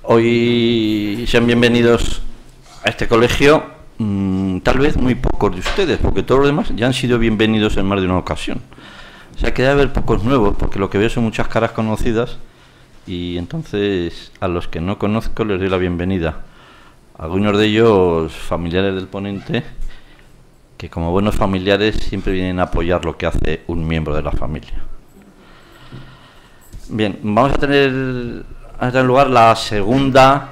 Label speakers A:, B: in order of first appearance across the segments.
A: Hoy sean bienvenidos a este colegio, tal vez muy pocos de ustedes, porque todos los demás ya han sido bienvenidos en más de una ocasión. O sea que debe haber pocos nuevos, porque lo que veo son muchas caras conocidas, y entonces a los que no conozco les doy la bienvenida. Algunos de ellos familiares del ponente, que como buenos familiares siempre vienen a apoyar lo que hace un miembro de la familia. Bien, vamos a tener lugar la segunda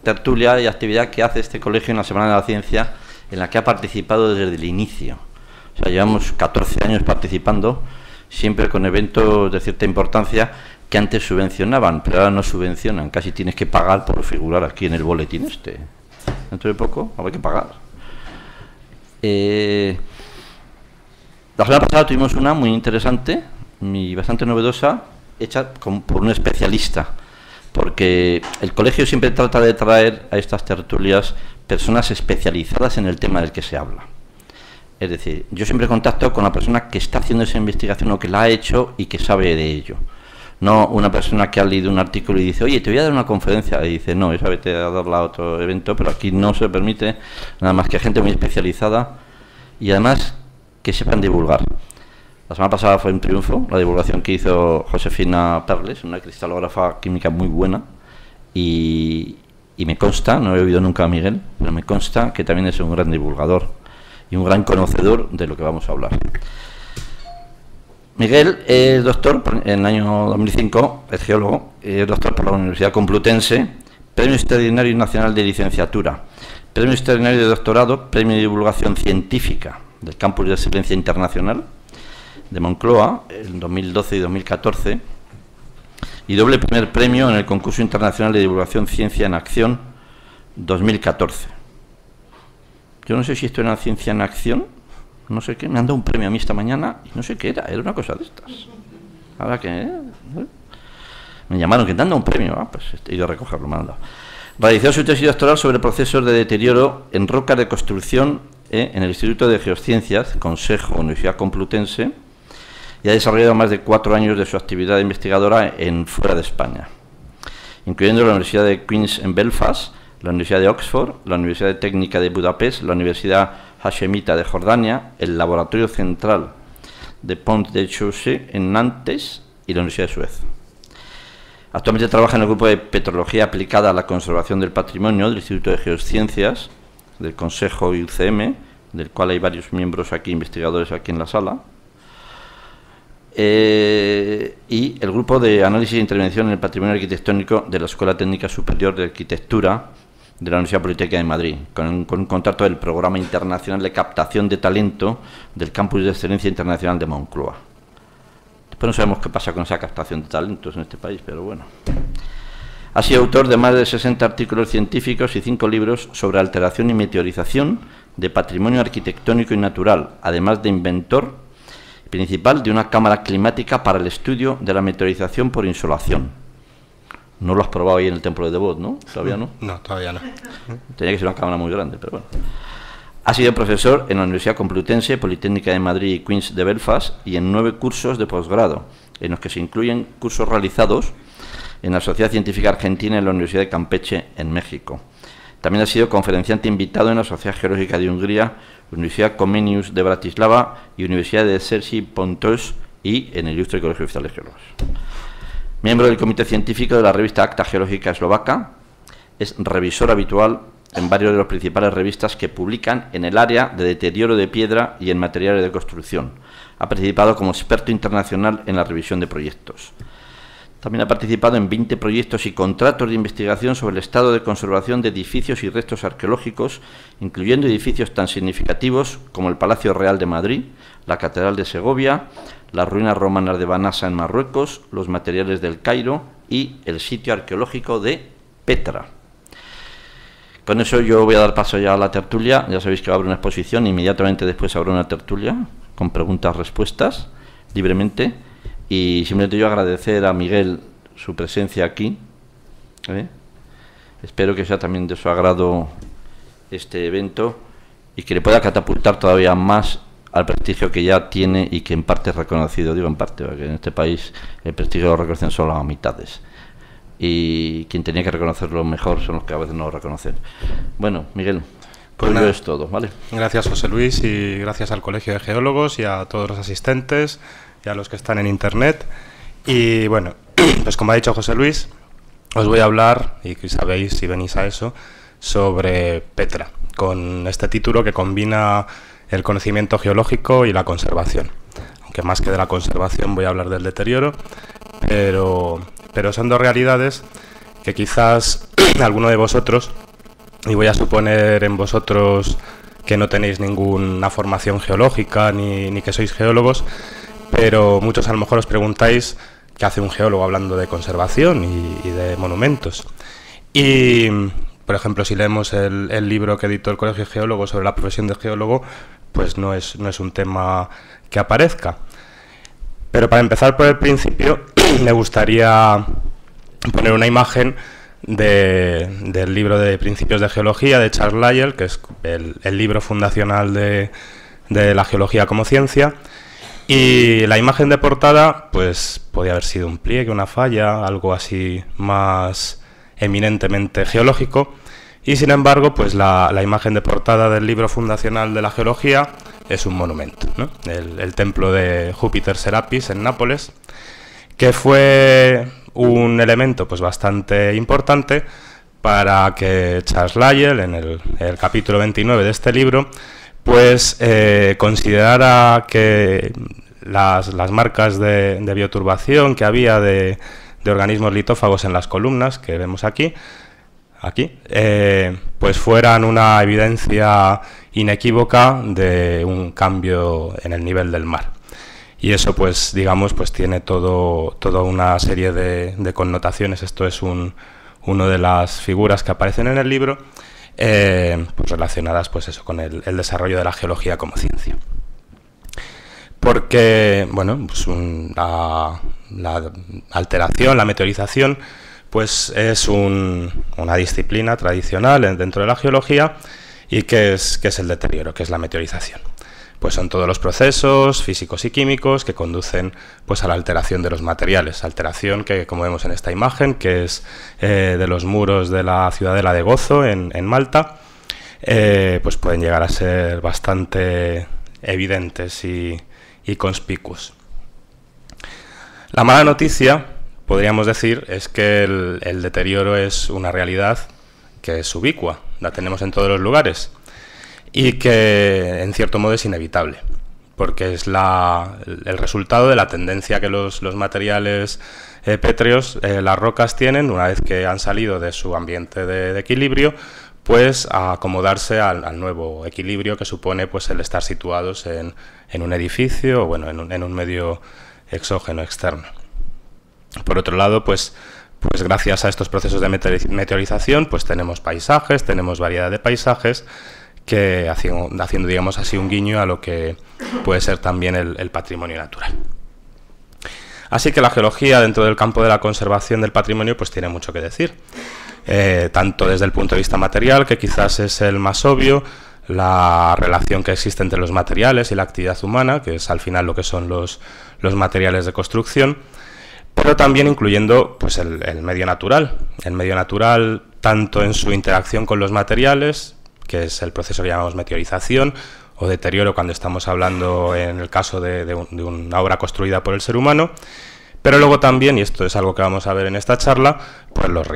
A: tertulia y actividad que hace este colegio en la Semana de la Ciencia, en la que ha participado desde el inicio. O sea, llevamos 14 años participando, siempre con eventos de cierta importancia que antes subvencionaban, pero ahora no subvencionan. Casi tienes que pagar por figurar aquí en el boletín este. Dentro de poco habrá que pagar. La semana pasada tuvimos una muy interesante y bastante novedosa, hecha por un especialista, porque el colegio siempre trata de traer a estas tertulias personas especializadas en el tema del que se habla. Es decir, yo siempre contacto con la persona que está haciendo esa investigación o que la ha hecho y que sabe de ello. No una persona que ha leído un artículo y dice, oye, te voy a dar una conferencia, y dice, no, esa vete a darla a otro evento, pero aquí no se permite nada más que gente muy especializada y además que sepan divulgar. La semana pasada fue un triunfo la divulgación que hizo Josefina Perles, una cristalógrafa química muy buena, y me consta, no he oído nunca a Miguel, pero me consta que también es un gran divulgador y un gran conocedor de lo que vamos a hablar. Miguel es doctor en el año 2005, es geólogo, es doctor por la Universidad Complutense, Premio Extraordinario Nacional de Licenciatura, Premio Extraordinario de Doctorado, Premio de Divulgación Científica del Campus de Excelencia Internacional de Moncloa en 2012 y 2014, y doble primer premio en el Concurso Internacional de Divulgación Ciencia en Acción 2014. Yo no sé si esto era Ciencia en Acción, no sé qué, me han dado un premio a mí esta mañana y no sé qué era una cosa de estas. Ahora que me llamaron que te han dado un premio, pues he ido a recogerlo, me han dado. Realizó su tesis doctoral sobre procesos de deterioro en rocas de construcción en el Instituto de Geociencias, Consejo Universidad Complutense, y ha desarrollado más de 4 años de su actividad investigadora fuera de España, incluyendo la Universidad de Queen's en Belfast, la Universidad de Oxford, la Universidad Técnica de Budapest, la Universidad Hashemita de Jordania, el Laboratorio Central de Pont de Chaussee en Nantes y la Universidad de Suez. Actualmente trabaja en el grupo de Petrología aplicada a la conservación del patrimonio del Instituto de Geociencias, del Consejo y UCM, del cual hay varios miembros aquí, investigadores aquí en la sala, y el grupo de análisis e intervención en el patrimonio arquitectónico de la Escuela Técnica Superior de Arquitectura de la Universidad Politécnica de Madrid, con un contrato del Programa Internacional de Captación de Talento del Campus de Excelencia Internacional de Moncloa. Después no sabemos qué pasa con esa captación de talentos en este país, pero bueno. Ha sido autor de más de 60 artículos científicos y 5 libros sobre alteración y meteorización de patrimonio arquitectónico y natural, además de inventor principal de una cámara climática para el estudio de la meteorización por insolación. No lo has probado ahí en el Templo de Devot, ¿no? ¿Todavía no?
B: No, todavía no.
A: Tenía que ser una cámara muy grande, pero bueno. Ha sido profesor en la Universidad Complutense, Politécnica de Madrid y Queen's de Belfast, y en 9 cursos de posgrado, en los que se incluyen cursos realizados en la Sociedad Científica Argentina y en la Universidad de Campeche, en México. También ha sido conferenciante invitado en la Sociedad Geológica de Hungría, Universidad Comenius de Bratislava y Universidad de Sergi Pontos y en el Ilustre Colegio Oficial de Geólogos. Miembro del Comité Científico de la revista Acta Geológica Eslovaca, es revisor habitual en varios de las principales revistas que publican en el área de deterioro de piedra y en materiales de construcción. Ha participado como experto internacional en la revisión de proyectos. También ha participado en 20 proyectos y contratos de investigación sobre el estado de conservación de edificios y restos arqueológicos, incluyendo edificios tan significativos como el Palacio Real de Madrid, la Catedral de Segovia, las ruinas romanas de Banasa en Marruecos, los materiales del Cairo y el sitio arqueológico de Petra. Con eso yo voy a dar paso ya a la tertulia. Ya sabéis que va a haber una exposición, inmediatamente después habrá una tertulia con preguntas-respuestas libremente. Y simplemente yo agradecer a Miguel su presencia aquí. Espero que sea también de su agrado este evento y que le pueda catapultar todavía más al prestigio que ya tiene y que en parte es reconocido, digo en parte, porque en este país el prestigio lo reconocen solo a mitades. Y quien tenía que reconocerlo mejor son los que a veces no lo reconocen. Bueno, Miguel, pues nada, es todo, ¿vale?
B: Gracias, José Luis, y gracias al Colegio de Geólogos y a todos los asistentes y a los que están en Internet. Y bueno, pues como ha dicho José Luis, os voy a hablar, y que sabéis si venís a eso, sobre Petra, con este título que combina el conocimiento geológico y la conservación. Aunque más que de la conservación voy a hablar del deterioro, pero son dos realidades que quizás alguno de vosotros, y voy a suponer en vosotros que no tenéis ninguna formación geológica ni que sois geólogos, pero muchos a lo mejor os preguntáis qué hace un geólogo hablando de conservación y de monumentos. Y, por ejemplo, si leemos el libro que editó el Colegio de Geólogos sobre la profesión de geólogo, pues no es un tema que aparezca. Pero para empezar por el principio, me gustaría poner una imagen del libro de Principios de Geología de Charles Lyell, que es el libro fundacional de la geología como ciencia. Y la imagen de portada, pues podía haber sido un pliegue, una falla, algo así más eminentemente geológico. Y sin embargo, pues la imagen de portada del libro fundacional de la geología es un monumento, ¿no? El templo de Júpiter Serapis en Nápoles, que fue un elemento pues bastante importante para que Charles Lyell, en el capítulo 29 de este libro, pues considerara que las marcas de bioturbación que había de organismos litófagos en las columnas que vemos aquí, pues fueran una evidencia inequívoca de un cambio en el nivel del mar. Y eso, pues digamos, pues tiene toda una serie de connotaciones. Esto es una de las figuras que aparecen en el libro, pues relacionadas, pues eso, con el desarrollo de la geología como ciencia. Porque, bueno, pues la alteración, la meteorización, pues es una disciplina tradicional dentro de la geología. ¿Y qué es el deterioro? ¿Qué es la meteorización? Pues son todos los procesos físicos y químicos que conducen pues a la alteración de los materiales. Alteración que, como vemos en esta imagen, que es de los muros de la ciudadela de Gozo en Malta, pues pueden llegar a ser bastante evidentes y conspicuos. La mala noticia, podríamos decir, es que el deterioro es una realidad que es ubicua, la tenemos en todos los lugares y que en cierto modo es inevitable, porque es el resultado de la tendencia que los materiales pétreos, las rocas, tienen una vez que han salido de su ambiente de equilibrio, pues a acomodarse al nuevo equilibrio que supone pues el estar situados en un edificio o bueno, en un medio exógeno, externo. Por otro lado, pues gracias a estos procesos de meteorización, pues tenemos paisajes, tenemos variedad de paisajes que haciendo, digamos así, un guiño a lo que puede ser también el patrimonio natural. Así que la geología dentro del campo de la conservación del patrimonio pues tiene mucho que decir, tanto desde el punto de vista material, que quizás es el más obvio, la relación que existe entre los materiales y la actividad humana, que es al final lo que son los materiales de construcción, pero también incluyendo pues el medio natural. El medio natural, tanto en su interacción con los materiales, que es el proceso que llamamos meteorización, o deterioro cuando estamos hablando en el caso de una obra construida por el ser humano, pero luego también, y esto es algo que vamos a ver en esta charla, pues los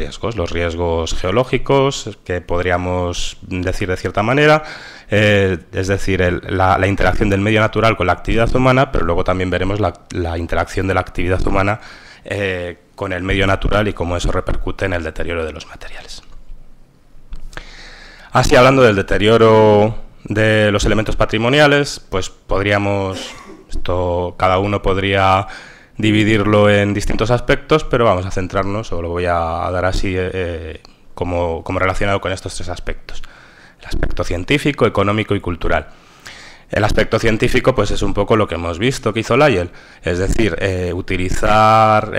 B: riesgos geológicos, que podríamos decir de cierta manera, es decir, la interacción del medio natural con la actividad humana, pero luego también veremos la interacción de la actividad humana con el medio natural y cómo eso repercute en el deterioro de los materiales. Así, hablando del deterioro de los elementos patrimoniales, pues cada uno podría dividirlo en distintos aspectos, pero vamos a centrarnos, o lo voy a dar así como relacionado con estos tres aspectos: el aspecto científico, económico y cultural. El aspecto científico pues es un poco lo que hemos visto que hizo Lyell, es decir, utilizar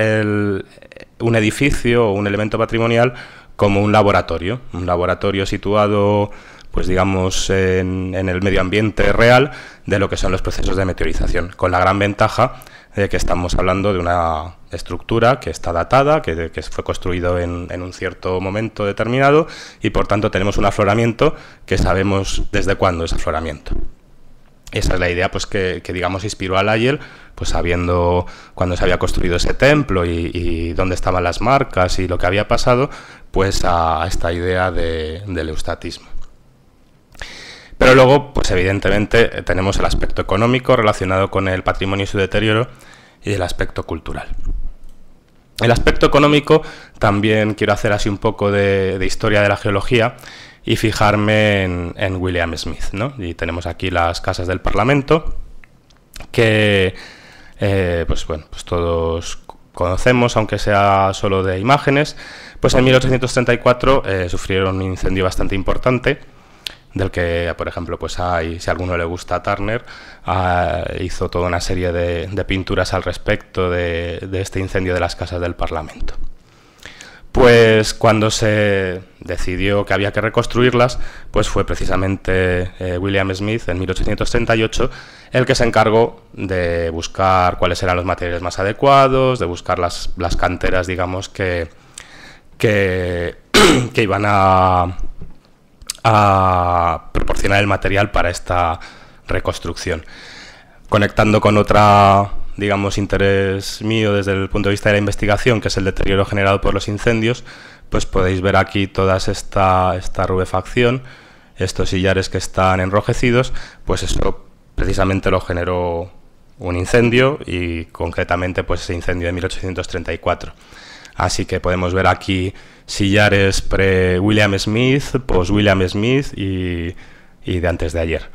B: un edificio o un elemento patrimonial como un laboratorio situado pues digamos, en el medio ambiente real de lo que son los procesos de meteorización, con la gran ventaja de que estamos hablando de una estructura que está datada, que fue construido en un cierto momento determinado y por tanto tenemos un afloramiento que sabemos desde cuándo es afloramiento. Esa es la idea pues que digamos inspiró a Lyell, pues sabiendo cuándo se había construido ese templo y dónde estaban las marcas y lo que había pasado, pues a esta idea del eustatismo. Pero luego, pues evidentemente, tenemos el aspecto económico relacionado con el patrimonio y su deterioro y el aspecto cultural. El aspecto económico también quiero hacer así un poco de historia de la geología y fijarme en William Smith, ¿no? Y tenemos aquí las casas del Parlamento que pues todos conocemos, aunque sea solo de imágenes. Pues en 1834 sufrieron un incendio bastante importante, del que, por ejemplo, pues hay, si a alguno le gusta Turner, hizo toda una serie de pinturas al respecto de este incendio de las casas del Parlamento. Pues cuando se decidió que había que reconstruirlas, pues fue precisamente William Smith, en 1838, el que se encargó de buscar cuáles eran los materiales más adecuados, de buscar las canteras, digamos, que iban a proporcionar el material para esta reconstrucción. Conectando con otra, digamos, interés mío desde el punto de vista de la investigación, que es el deterioro generado por los incendios, pues podéis ver aquí toda esta rubefacción, estos sillares que están enrojecidos, pues eso precisamente lo generó un incendio y concretamente pues ese incendio de 1834. Así que podemos ver aquí sillares pre-William Smith, post-William Smith y de antes de ayer.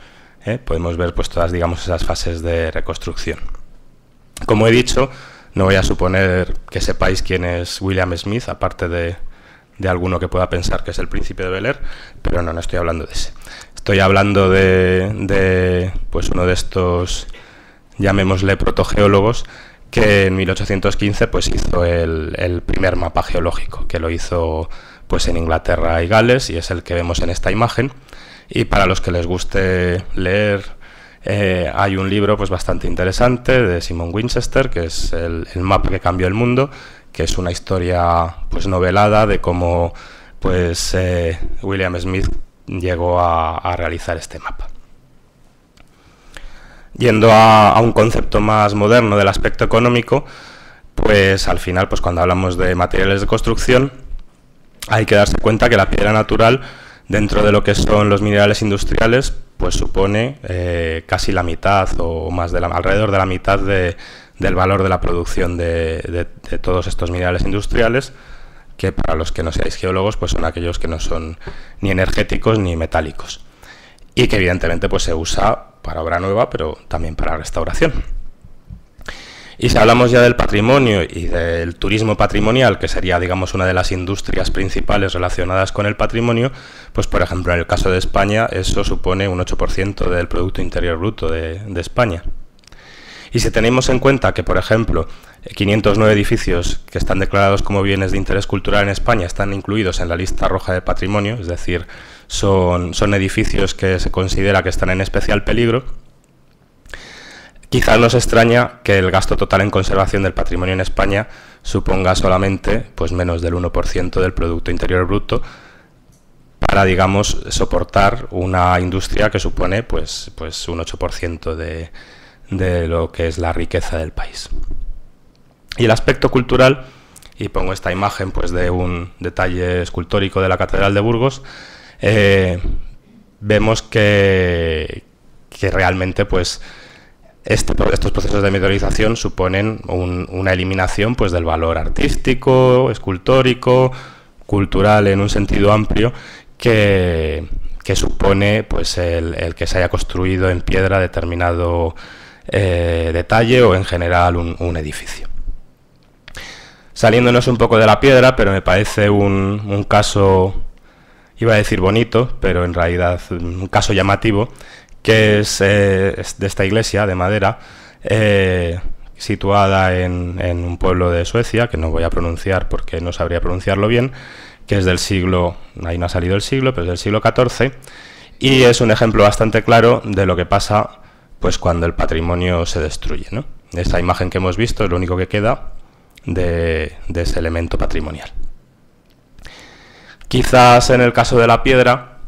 B: Podemos ver pues todas, digamos, esas fases de reconstrucción. Como he dicho, no voy a suponer que sepáis quién es William Smith, aparte de alguno que pueda pensar que es el príncipe de Bel Air, pero no estoy hablando de ese. Estoy hablando de pues uno de estos, llamémosle, protogeólogos, que en 1815 pues hizo el primer mapa geológico, que lo hizo pues en Inglaterra y Gales, y es el que vemos en esta imagen. Y para los que les guste leer, hay un libro pues bastante interesante de Simon Winchester, que es el mapa que cambió el mundo, que es una historia pues novelada de cómo pues William Smith llegó a realizar este mapa. Yendo a un concepto más moderno del aspecto económico, pues al final, pues cuando hablamos de materiales de construcción, hay que darse cuenta que la piedra natural, dentro de lo que son los minerales industriales, pues supone casi la mitad o más, alrededor de la mitad del valor de la producción de todos estos minerales industriales, que para los que no seáis geólogos, pues son aquellos que no son ni energéticos ni metálicos, y que evidentemente pues se usa para obra nueva, pero también para restauración. Y si hablamos ya del patrimonio y del turismo patrimonial, que sería, digamos, una de las industrias principales relacionadas con el patrimonio, pues por ejemplo en el caso de España eso supone un 8% del Producto Interior Bruto de España. Y si tenemos en cuenta que, por ejemplo, 509 edificios que están declarados como bienes de interés cultural en España están incluidos en la lista roja de patrimonio, es decir, son edificios que se considera que están en especial peligro, quizás nos extraña que el gasto total en conservación del patrimonio en España suponga solamente pues menos del 1% del Producto Interior Bruto para, digamos, soportar una industria que supone pues un 8% de lo que es la riqueza del país. Y el aspecto cultural, y pongo esta imagen pues de un detalle escultórico de la Catedral de Burgos, vemos que realmente pues estos procesos de meteorización suponen una eliminación pues del valor artístico, escultórico, cultural en un sentido amplio que supone pues el que se haya construido en piedra determinado detalle o en general un edificio. Saliéndonos un poco de la piedra, pero me parece un caso, iba a decir bonito, pero en realidad un caso llamativo, que es de esta iglesia de madera, situada en un pueblo de Suecia, que no voy a pronunciar porque no sabría pronunciarlo bien, que es del siglo, ahí no ha salido el siglo, pero es del siglo XIV, y es un ejemplo bastante claro de lo que pasa pues cuando el patrimonio se destruye, ¿no? Esta imagen que hemos visto es lo único que queda de ese elemento patrimonial. Quizás en el caso de la piedra,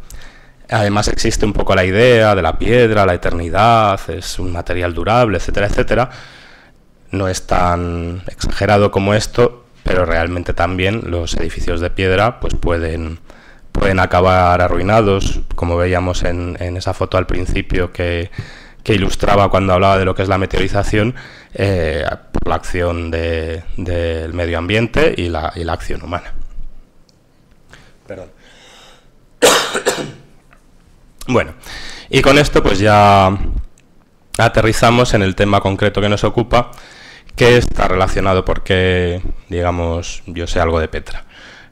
B: además existe un poco la idea de la piedra, la eternidad, es un material durable, etcétera, etcétera. No es tan exagerado como esto, pero realmente también los edificios de piedra pues pueden acabar arruinados, como veíamos en esa foto al principio que ilustraba cuando hablaba de lo que es la meteorización, por la acción del medio ambiente y la acción humana. Perdón. Bueno, y con esto pues ya aterrizamos en el tema concreto que nos ocupa, que está relacionado porque, digamos, yo sé algo de Petra.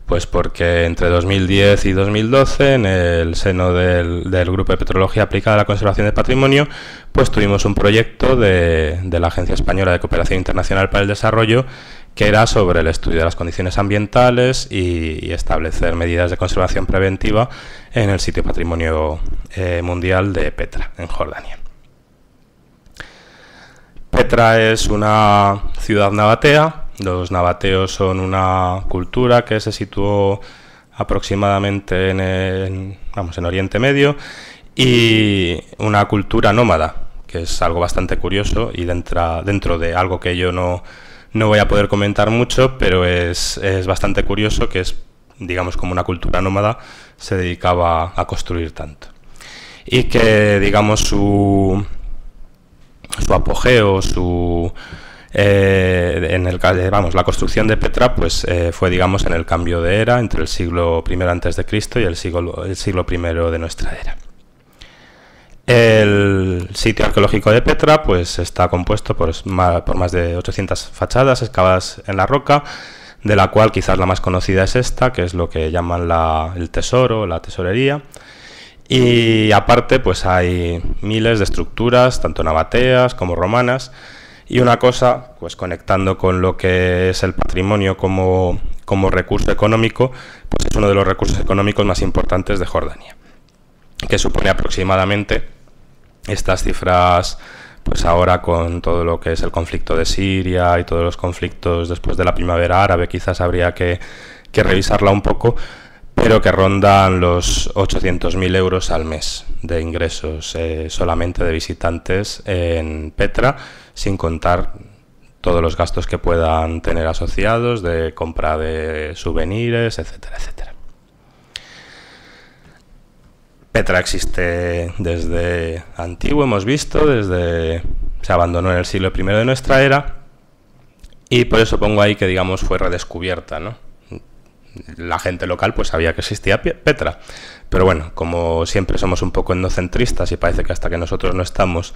B: Pues porque entre 2010 y 2012, en el seno del Grupo de Petrología Aplicada a la Conservación del Patrimonio, pues tuvimos un proyecto de la Agencia Española de Cooperación Internacional para el Desarrollo, que era sobre el estudio de las condiciones ambientales y establecer medidas de conservación preventiva en el sitio patrimonio mundial de Petra, en Jordania. Petra es una ciudad nabatea. Los nabateos son una cultura que se situó aproximadamente en Oriente Medio, y una cultura nómada, que es algo bastante curioso y dentro de algo que yo no voy a poder comentar mucho, pero es bastante curioso, que es, digamos, como una cultura nómada se dedicaba a construir tanto. Y que, digamos, su apogeo, la construcción de Petra pues fue, digamos, en el cambio de era entre el siglo I a.C. y el siglo I de nuestra era. El sitio arqueológico de Petra pues está compuesto por más de 800 fachadas excavadas en la roca, de la cual quizás la más conocida es esta, que es lo que llaman el tesoro, la tesorería. Y aparte pues hay miles de estructuras, tanto nabateas como romanas. Y una cosa, pues conectando con lo que es el patrimonio como recurso económico, pues es uno de los recursos económicos más importantes de Jordania, que supone aproximadamente estas cifras, pues ahora con todo lo que es el conflicto de Siria y todos los conflictos después de la primavera árabe, quizás habría que revisarla un poco, pero que rondan los 800.000 euros al mes de ingresos solamente de visitantes en Petra, sin contar todos los gastos que puedan tener asociados de compra de souvenirs, etcétera, etcétera. Petra existe desde antiguo, hemos visto, se abandonó en el siglo I de nuestra era, y por eso pongo ahí que, digamos, fue redescubierta, ¿no? La gente local pues sabía que existía Petra, pero bueno, como siempre somos un poco etnocentristas y parece que hasta que nosotros no estamos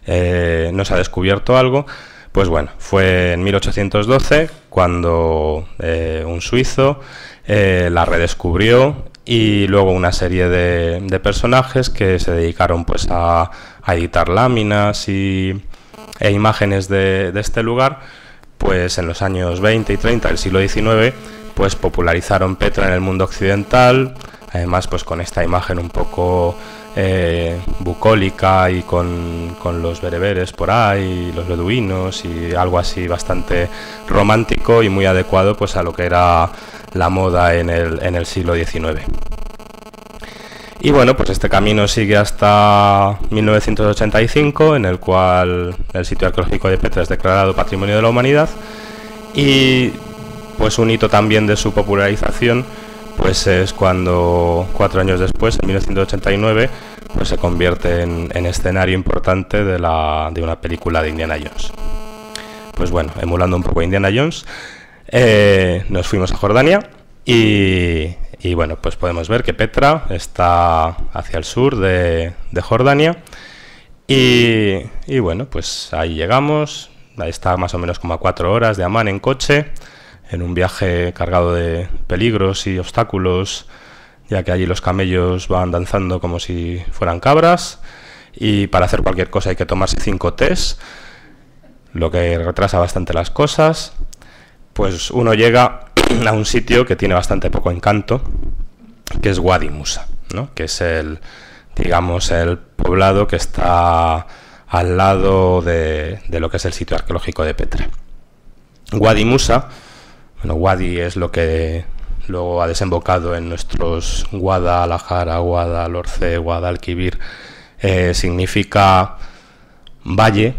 B: no se ha descubierto algo, pues bueno, fue en 1812 cuando un suizo la redescubrió, y luego una serie de personajes que se dedicaron pues a editar láminas e imágenes de este lugar, pues en los años 20 y 30 del siglo XIX pues popularizaron Petra en el mundo occidental, además pues con esta imagen un poco bucólica y con los bereberes por ahí, los beduinos, y algo así bastante romántico y muy adecuado pues a lo que era la moda en el siglo XIX. Y bueno, pues este camino sigue hasta 1985, en el cual el sitio arqueológico de Petra es declarado Patrimonio de la Humanidad, y pues un hito también de su popularización pues es cuando 4 años después, en 1989, pues se convierte en escenario importante de una película de Indiana Jones. Pues bueno, emulando un poco a Indiana Jones, nos fuimos a Jordania y bueno, pues podemos ver que Petra está hacia el sur de Jordania, y bueno, pues ahí llegamos. Ahí está más o menos como a 4 horas de Amán en coche, en un viaje cargado de peligros y obstáculos, ya que allí los camellos van danzando como si fueran cabras, y para hacer cualquier cosa hay que tomarse 5 tés, lo que retrasa bastante las cosas. Pues uno llega a un sitio que tiene bastante poco encanto, que es Wadi Musa, ¿no? Que es digamos, el poblado que está al lado de lo que es el sitio arqueológico de Petra. Wadi Musa, bueno, Wadi es lo que luego ha desembocado en nuestros Guadalajara, Guadalhorce, Guadalquivir, significa valle,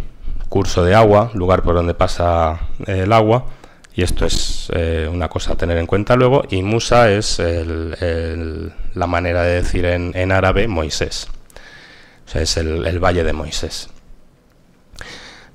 B: curso de agua, lugar por donde pasa el agua, y esto es una cosa a tener en cuenta luego. Y Musa es la manera de decir en árabe Moisés, o sea, es el valle de Moisés.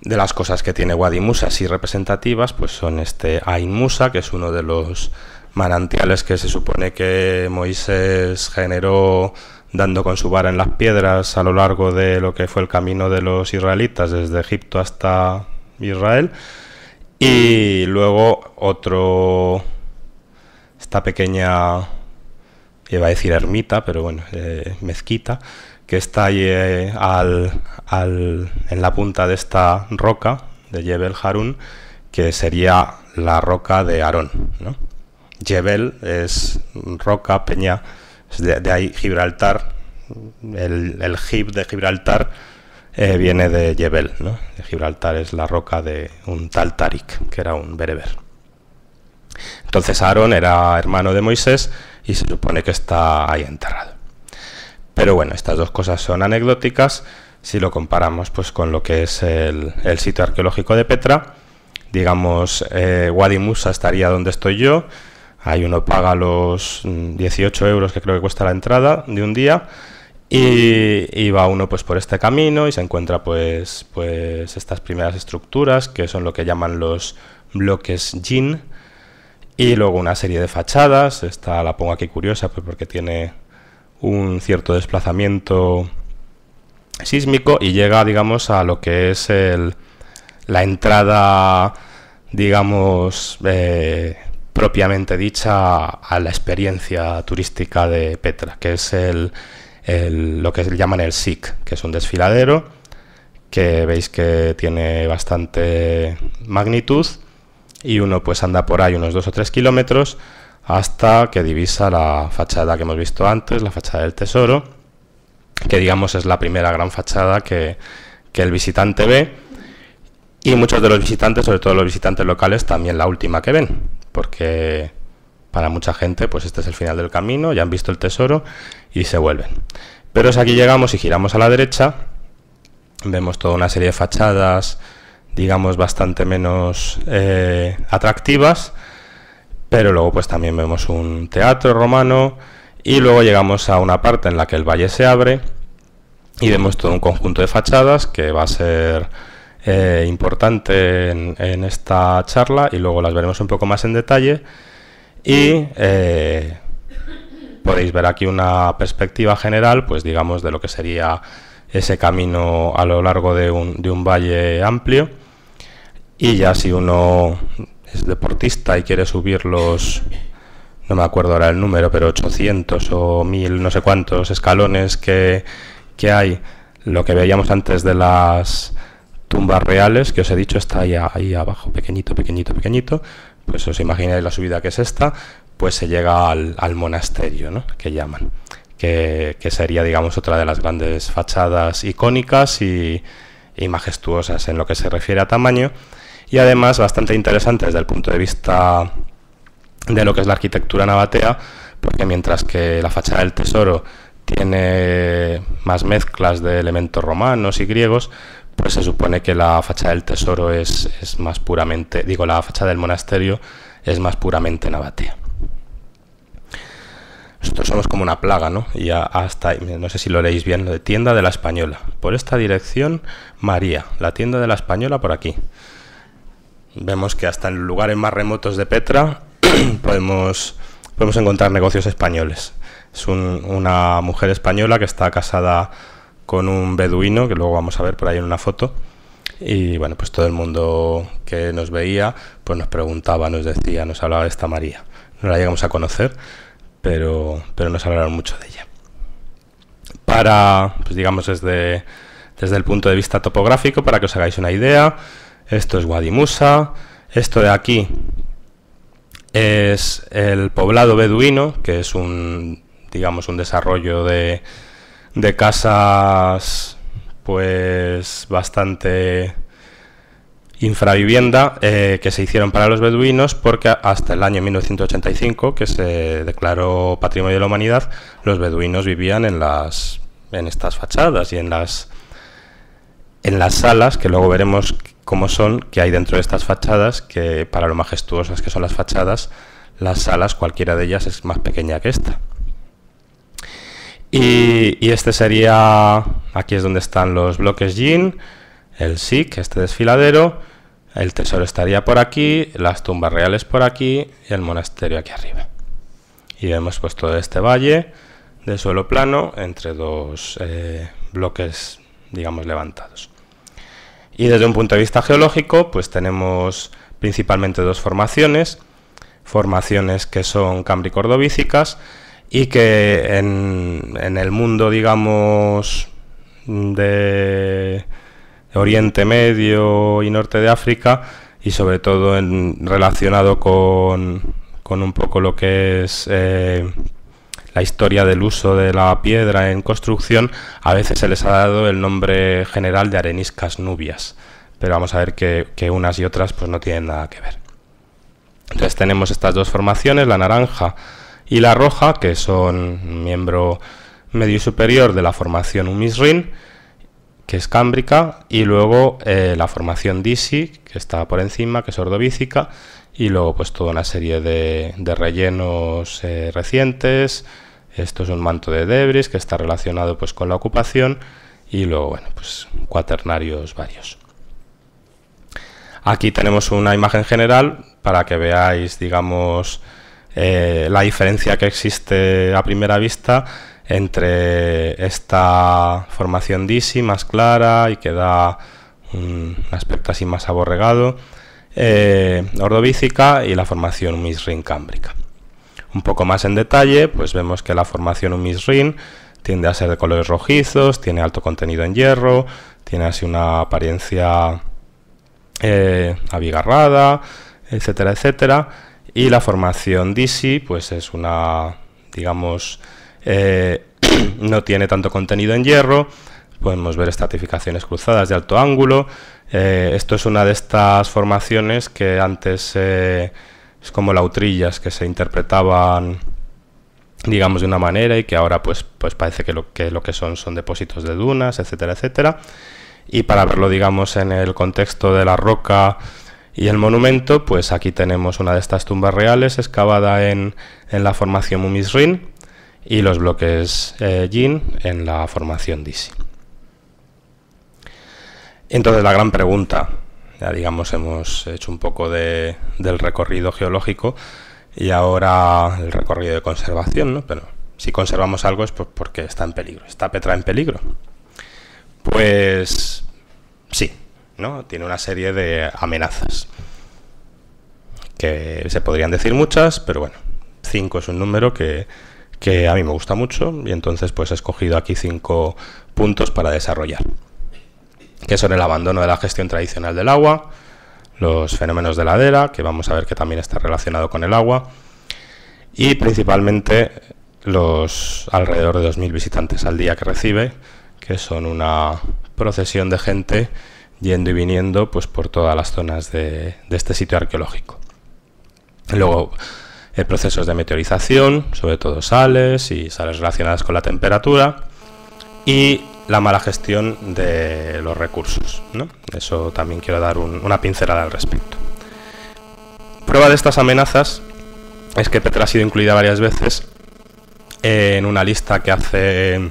B: De las cosas que tiene Wadi Musa así representativas, pues son Ain Musa, que es uno de los manantiales que se supone que Moisés generó dando con su vara en las piedras a lo largo de lo que fue el camino de los israelitas desde Egipto hasta Israel. Y luego esta pequeña, iba a decir ermita, pero bueno, mezquita, que está ahí en la punta de esta roca de Jebel Harun, que sería la roca de Aarón, ¿no? Jebel es roca, peña, de ahí Gibraltar, el Gib de Gibraltar viene de Jebel, ¿no? De Gibraltar es la roca de un tal Tarik, que era un bereber. Entonces Aarón era hermano de Moisés y se supone que está ahí enterrado. Pero bueno, estas dos cosas son anecdóticas si lo comparamos pues con lo que es el sitio arqueológico de Petra. Digamos, Wadi Musa estaría donde estoy yo. Ahí uno paga los 18 euros que creo que cuesta la entrada de un día, y va uno pues por este camino y se encuentra pues estas primeras estructuras que son lo que llaman los bloques Jin, y luego una serie de fachadas. Esta la pongo aquí curiosa pues porque tiene un cierto desplazamiento sísmico y llega, digamos, a lo que es la entrada, digamos, propiamente dicha a la experiencia turística de Petra, que es lo que llaman el SIC, que es un desfiladero que veis que tiene bastante magnitud, y uno pues anda por ahí unos 2 o 3 kilómetros hasta que divisa la fachada que hemos visto antes, la fachada del Tesoro, que digamos es la primera gran fachada que el visitante ve, y muchos de los visitantes, sobre todo los visitantes locales, también la última que ven, porque para mucha gente pues este es el final del camino, ya han visto el Tesoro y se vuelven. Pero si aquí llegamos y giramos a la derecha, vemos toda una serie de fachadas, digamos, bastante menos atractivas, pero luego pues también vemos un teatro romano, y luego llegamos a una parte en la que el valle se abre y vemos todo un conjunto de fachadas que va a ser importante en esta charla, y luego las veremos un poco más en detalle. Y podéis ver aquí una perspectiva general, pues digamos, de lo que sería ese camino a lo largo de un valle amplio. Y ya si uno es deportista y quiere subir los, no me acuerdo ahora el número, pero 800 o 1000, no sé cuántos escalones que hay, lo que veíamos antes de las tumbas reales, que os he dicho, está ahí abajo, pequeñito, pues os imagináis la subida que es esta, pues se llega al monasterio, ¿no?, que llaman, que sería, digamos, otra de las grandes fachadas icónicas y majestuosas en lo que se refiere a tamaño, y además bastante interesante desde el punto de vista de lo que es la arquitectura nabatea, porque mientras que la fachada del Tesoro tiene más mezclas de elementos romanos y griegos, pues se supone que la fachada del Tesoro es más puramente, digo, la fachada del monasterio es más puramente nabatea. Nosotros somos como una plaga, ¿no? Y hasta, no sé si lo leéis bien, lo de tienda de la Española. Por esta dirección, María, la tienda de la Española por aquí. Vemos que hasta en lugares más remotos de Petra podemos encontrar negocios españoles. Es una mujer española que está casada con un beduino, que luego vamos a ver por ahí en una foto, y bueno, pues todo el mundo que nos veía pues nos preguntaba, nos decía, nos hablaba de esta María. No la llegamos a conocer, pero nos hablaron mucho de ella. Pues digamos desde el punto de vista topográfico, para que os hagáis una idea, esto es Wadi Musa, esto de aquí es el poblado beduino, que es un desarrollo de de casas pues bastante infravivienda que se hicieron para los beduinos, porque hasta el año 1985, que se declaró Patrimonio de la Humanidad, los beduinos vivían en estas fachadas y en las salas, que luego veremos cómo son, que hay dentro de estas fachadas, que para lo majestuosas que son las fachadas, las salas, cualquiera de ellas es más pequeña que esta. Y este sería, aquí es donde están los bloques Yin, el Sikh, este desfiladero, el tesoro estaría por aquí, las tumbas reales por aquí y el monasterio aquí arriba. Y vemos pues todo este valle de suelo plano entre dos bloques, digamos, levantados. Y desde un punto de vista geológico, pues tenemos principalmente dos formaciones que son cámbrico-ordovícicas, y que en el mundo, digamos, de Oriente Medio y Norte de África, y sobre todo relacionado con un poco lo que es la historia del uso de la piedra en construcción, a veces se les ha dado el nombre general de areniscas nubias, pero vamos a ver que unas y otras pues no tienen nada que ver. Entonces tenemos estas dos formaciones, la naranja y la roja, que son miembro medio y superior de la formación Umisrin, que es cámbrica, y luego la formación Disi, que está por encima, que es ordovícica, y luego pues toda una serie de rellenos recientes. Esto es un manto de debris que está relacionado pues con la ocupación, y luego bueno, pues cuaternarios varios. Aquí tenemos una imagen general para que veáis, digamos, la diferencia que existe a primera vista entre esta formación Disi más clara y que da un aspecto así más aborregado, ordovícica, y la formación Umisrin cámbrica. Un poco más en detalle, pues vemos que la formación Umisrin tiende a ser de colores rojizos, tiene alto contenido en hierro, tiene así una apariencia abigarrada, etcétera, etcétera. Y la formación Disi pues es una, digamos, no tiene tanto contenido en hierro. Podemos ver estratificaciones cruzadas de alto ángulo. Esto es una de estas formaciones que antes es como lautrillas que se interpretaban, digamos, de una manera, y que ahora pues parece que lo que son depósitos de dunas, etcétera, etcétera. Y para verlo, digamos, en el contexto de la roca y el monumento, pues aquí tenemos una de estas tumbas reales excavada en la formación Umisrin, y los bloques Yin en la formación Disi. Entonces la gran pregunta, ya digamos hemos hecho un poco del recorrido geológico y ahora el recorrido de conservación, ¿no? Pero si conservamos algo es porque está en peligro. ¿Está Petra en peligro? Pues sí, ¿no? Tiene una serie de amenazas, que se podrían decir muchas, pero bueno, 5 es un número que a mí me gusta mucho, y entonces pues he escogido aquí 5 puntos para desarrollar, que son el abandono de la gestión tradicional del agua, los fenómenos de ladera, que vamos a ver que también está relacionado con el agua, y principalmente los alrededor de 2.000 visitantes al día que recibe, que son una procesión de gente yendo y viniendo pues por todas las zonas de este sitio arqueológico. Luego procesos de meteorización, sobre todo sales y sales relacionadas con la temperatura, y la mala gestión de los recursos, ¿no? Eso también quiero dar una pincelada al respecto. Prueba de estas amenazas es que Petra ha sido incluida varias veces en una lista que hace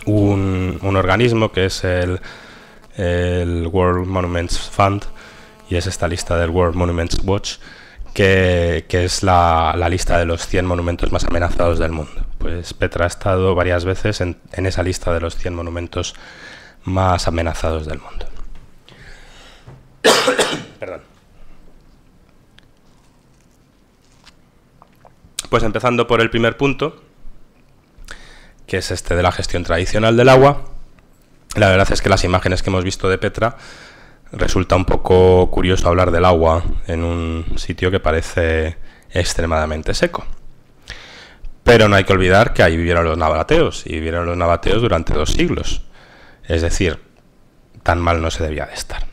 B: un organismo que es el World Monuments Fund, y es esta lista del World Monuments Watch, que es la lista de los 100 monumentos más amenazados del mundo. Pues Petra ha estado varias veces en esa lista de los 100 monumentos más amenazados del mundo. Perdón. Pues empezando por el primer punto, que es este de la gestión tradicional del agua. La verdad es que las imágenes que hemos visto de Petra resulta un poco curioso hablar del agua en un sitio que parece extremadamente seco. Pero no hay que olvidar que ahí vivieron los nabateos, y vivieron los nabateos durante 2 siglos. Es decir, tan mal no se debía de estar.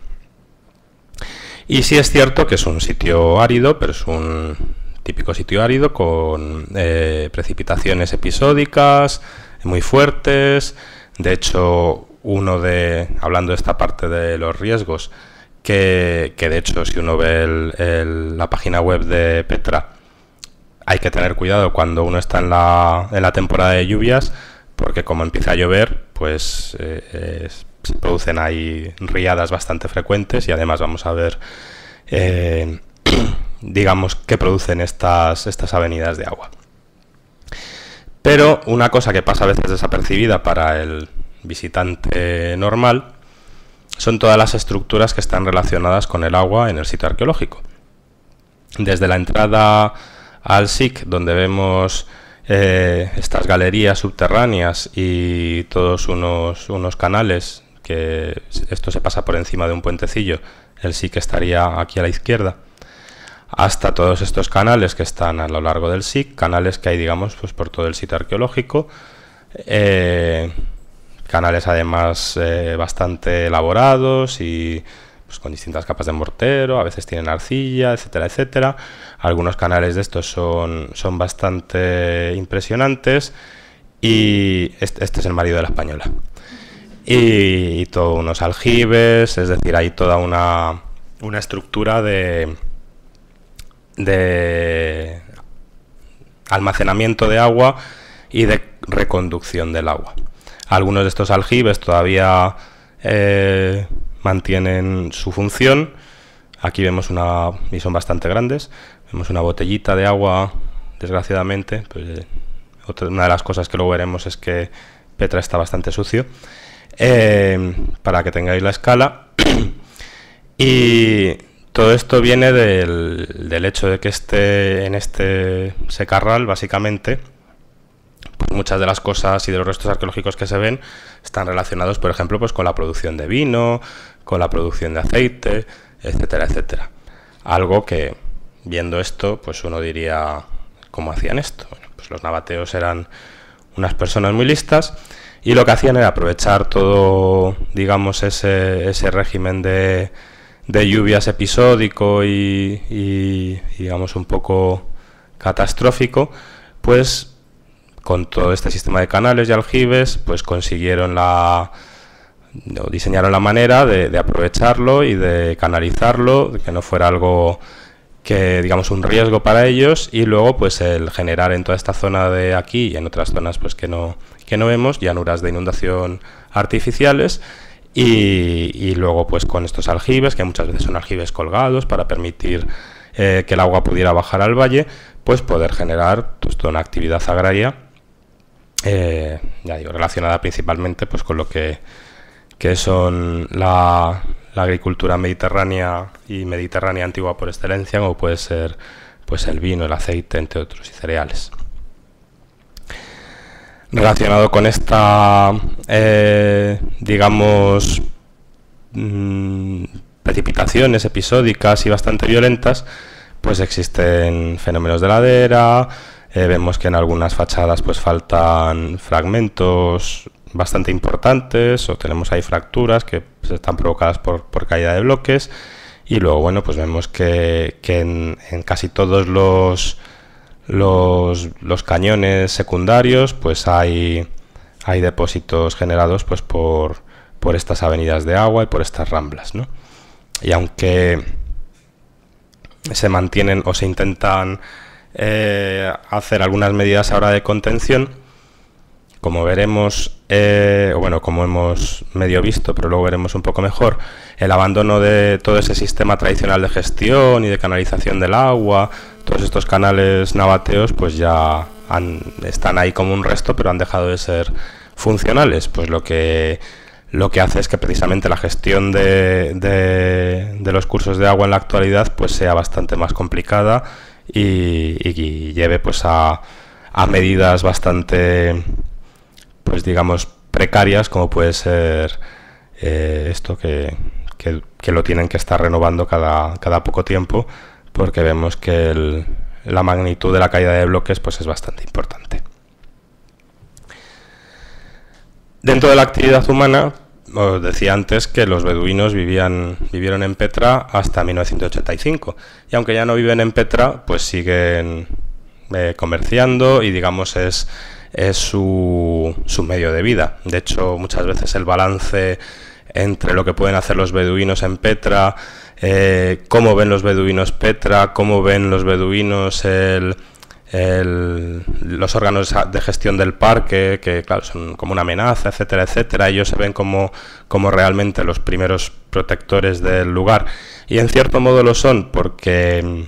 B: Y sí es cierto que es un sitio árido, pero es un típico sitio árido con precipitaciones episódicas muy fuertes. De hecho, hablando de esta parte de los riesgos, que de hecho si uno ve la página web de Petra, hay que tener cuidado cuando uno está en la temporada de lluvias, porque como empieza a llover, pues se producen ahí riadas bastante frecuentes, y además vamos a ver, digamos, qué producen estas avenidas de agua. Pero una cosa que pasa a veces desapercibida para el visitante normal son todas las estructuras que están relacionadas con el agua en el sitio arqueológico. Desde la entrada al SIC, donde vemos estas galerías subterráneas y todos unos canales, que esto se pasa por encima de un puentecillo, el SIC estaría aquí a la izquierda, hasta todos estos canales que están a lo largo del SIC, canales que hay, digamos, pues por todo el sitio arqueológico, canales además bastante elaborados y pues con distintas capas de mortero, a veces tienen arcilla, etcétera, etcétera. Algunos canales de estos son bastante impresionantes, y este es el marido de la Española. Y todos unos aljibes, es decir, hay toda una estructura de almacenamiento de agua y de reconducción del agua. Algunos de estos aljibes todavía mantienen su función. Aquí vemos y son bastante grandes, vemos una botellita de agua, desgraciadamente. Pues, una de las cosas que luego veremos es que Petra está bastante sucio, para que tengáis la escala. Y todo esto viene del hecho de que en este secarral, básicamente, pues muchas de las cosas y de los restos arqueológicos que se ven están relacionados, por ejemplo, pues con la producción de vino, con la producción de aceite, etcétera, etcétera. Algo que, viendo esto, pues uno diría, ¿cómo hacían esto? Bueno, pues los nabateos eran unas personas muy listas, y lo que hacían era aprovechar todo, digamos, ese régimen de lluvias episódico y digamos un poco catastrófico, pues con todo este sistema de canales y aljibes, pues diseñaron la manera de aprovecharlo y de canalizarlo, de que no fuera algo que, digamos, un riesgo para ellos, y luego pues el generar en toda esta zona de aquí y en otras zonas pues que no vemos, llanuras de inundación artificiales, y luego pues con estos aljibes, que muchas veces son aljibes colgados para permitir que el agua pudiera bajar al valle, pues poder generar pues toda una actividad agraria, ya digo, relacionada principalmente pues con lo que son la agricultura mediterránea y mediterránea antigua por excelencia, como puede ser pues el vino, el aceite, entre otros, y cereales. Relacionado con esta, digamos, precipitaciones episódicas y bastante violentas, pues existen fenómenos de ladera. Vemos que en algunas fachadas pues faltan fragmentos bastante importantes, o tenemos ahí fracturas que pues, están provocadas por caída de bloques, y luego bueno, pues vemos que en casi todos los cañones secundarios pues hay depósitos generados pues por estas avenidas de agua y por estas ramblas, ¿no? Y aunque se mantienen o se intentan hacer algunas medidas ahora de contención, como veremos, como hemos medio visto, pero luego veremos un poco mejor, el abandono de todo ese sistema tradicional de gestión y de canalización del agua, todos estos canales nabateos, pues ya están ahí como un resto, pero han dejado de ser funcionales. Pues lo que hace es que precisamente la gestión de los cursos de agua en la actualidad pues sea bastante más complicada y lleve pues a medidas bastante, pues digamos, precarias, como puede ser esto que lo tienen que estar renovando cada poco tiempo, porque vemos que la magnitud de la caída de bloques pues es bastante importante. Dentro de la actividad humana, os decía antes que los beduinos vivieron en Petra hasta 1985, y aunque ya no viven en Petra, pues siguen comerciando y digamos es su medio de vida. De hecho, muchas veces el balance entre lo que pueden hacer los beduinos en Petra, cómo ven los beduinos Petra, cómo ven los beduinos los órganos de gestión del parque, que claro, son como una amenaza, etcétera, etcétera. Ellos se ven como realmente los primeros protectores del lugar, y en cierto modo lo son porque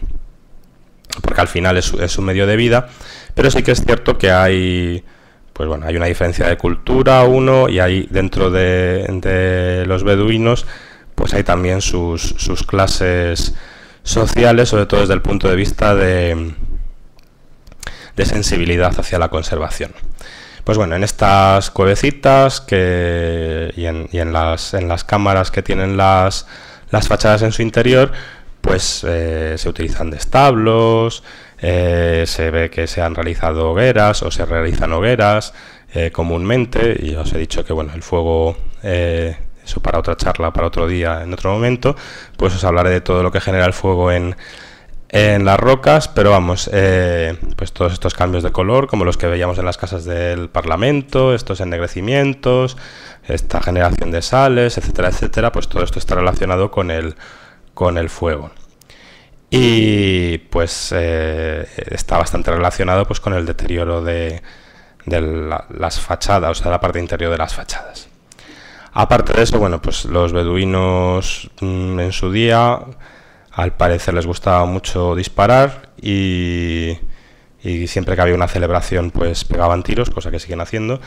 B: al final es su medio de vida, pero sí que es cierto que hay una diferencia de cultura, y hay dentro de los beduinos pues hay también sus clases sociales, sobre todo desde el punto de vista de sensibilidad hacia la conservación. Pues bueno, en estas cuevecitas y en las cámaras que tienen las fachadas en su interior, pues se utilizan de establos, se ve que se han realizado hogueras o se realizan hogueras comúnmente, y os he dicho que bueno, el fuego, eso para otra charla, para otro día, en otro momento, pues os hablaré de todo lo que genera el fuego en las rocas, pero vamos, pues todos estos cambios de color, como los que veíamos en las casas del Parlamento, estos ennegrecimientos, esta generación de sales, etcétera, etcétera, pues todo esto está relacionado con el fuego. Y pues está bastante relacionado pues con el deterioro de las fachadas, o sea, la parte interior de las fachadas. Aparte de eso, bueno, pues los beduinos en su día, al parecer les gustaba mucho disparar, y siempre que había una celebración pues pegaban tiros, cosa que siguen haciendo,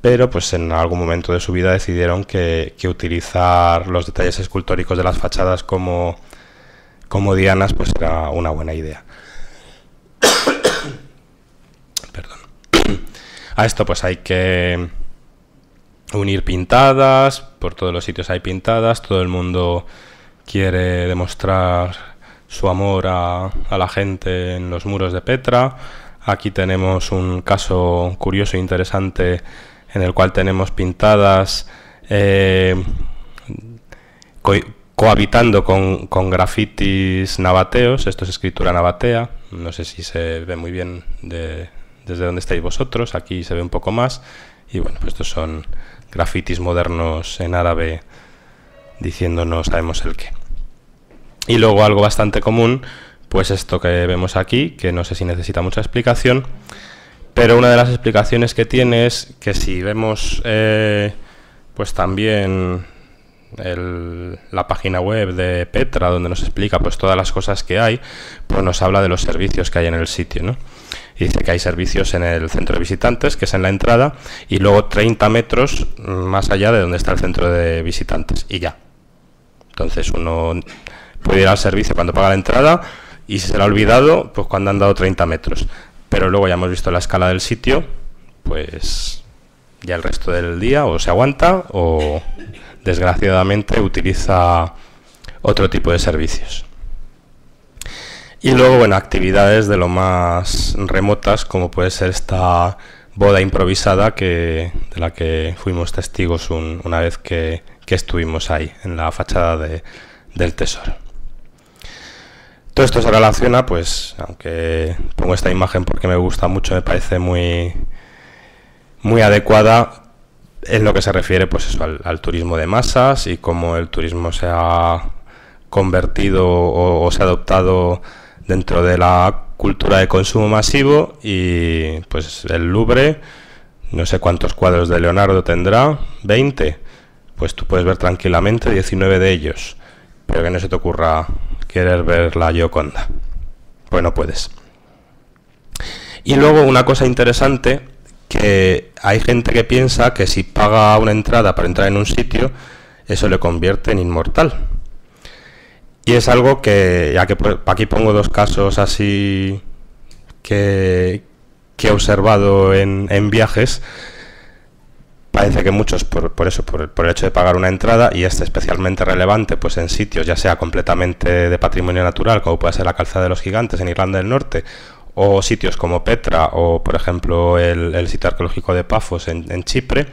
B: pero pues en algún momento de su vida decidieron que utilizar los detalles escultóricos de las fachadas como dianas pues era una buena idea. Perdón. A esto pues hay que unir pintadas, por todos los sitios hay pintadas, todo el mundo quiere demostrar su amor a la gente en los muros de Petra. Aquí tenemos un caso curioso e interesante en el cual tenemos pintadas cohabitando con grafitis nabateos. Esto es escritura nabatea, no sé si se ve muy bien desde donde estáis vosotros, aquí se ve un poco más, y bueno, pues estos son grafitis modernos en árabe diciendo no sabemos el qué. Y luego algo bastante común, pues esto que vemos aquí, que no sé si necesita mucha explicación, pero una de las explicaciones que tiene es que si vemos pues también la página web de Petra, donde nos explica pues todas las cosas que hay, pues nos habla de los servicios que hay en el sitio, ¿no? Y dice que hay servicios en el centro de visitantes, que es en la entrada, y luego 30 metros más allá de donde está el centro de visitantes, y ya. Entonces uno puede ir al servicio cuando paga la entrada, y si se le ha olvidado, pues cuando han dado 30 metros. Pero luego ya hemos visto la escala del sitio, pues ya el resto del día o se aguanta o desgraciadamente utiliza otro tipo de servicios. Y luego, bueno, actividades de lo más remotas, como puede ser esta boda improvisada de la que fuimos testigos una vez que estuvimos ahí, en la fachada del Tesoro. Todo esto se relaciona, pues, aunque pongo esta imagen porque me gusta mucho, me parece muy adecuada en lo que se refiere pues eso, al turismo de masas, y cómo el turismo se ha convertido o se ha adoptado dentro de la cultura de consumo masivo. Y pues el Louvre, no sé cuántos cuadros de Leonardo tendrá, 20, pues tú puedes ver tranquilamente 19 de ellos, pero que no se te ocurra querer ver la Gioconda, pues no puedes. Y luego una cosa interesante, que hay gente que piensa que si paga una entrada para entrar en un sitio, eso le convierte en inmortal. Y es algo que, ya que aquí pongo dos casos así que he observado en viajes, Parece que muchos por el hecho de pagar una entrada, y es especialmente relevante pues en sitios ya sea completamente de patrimonio natural, como puede ser la Calzada de los Gigantes en Irlanda del Norte, o sitios como Petra o por ejemplo el sitio arqueológico de Pafos en Chipre,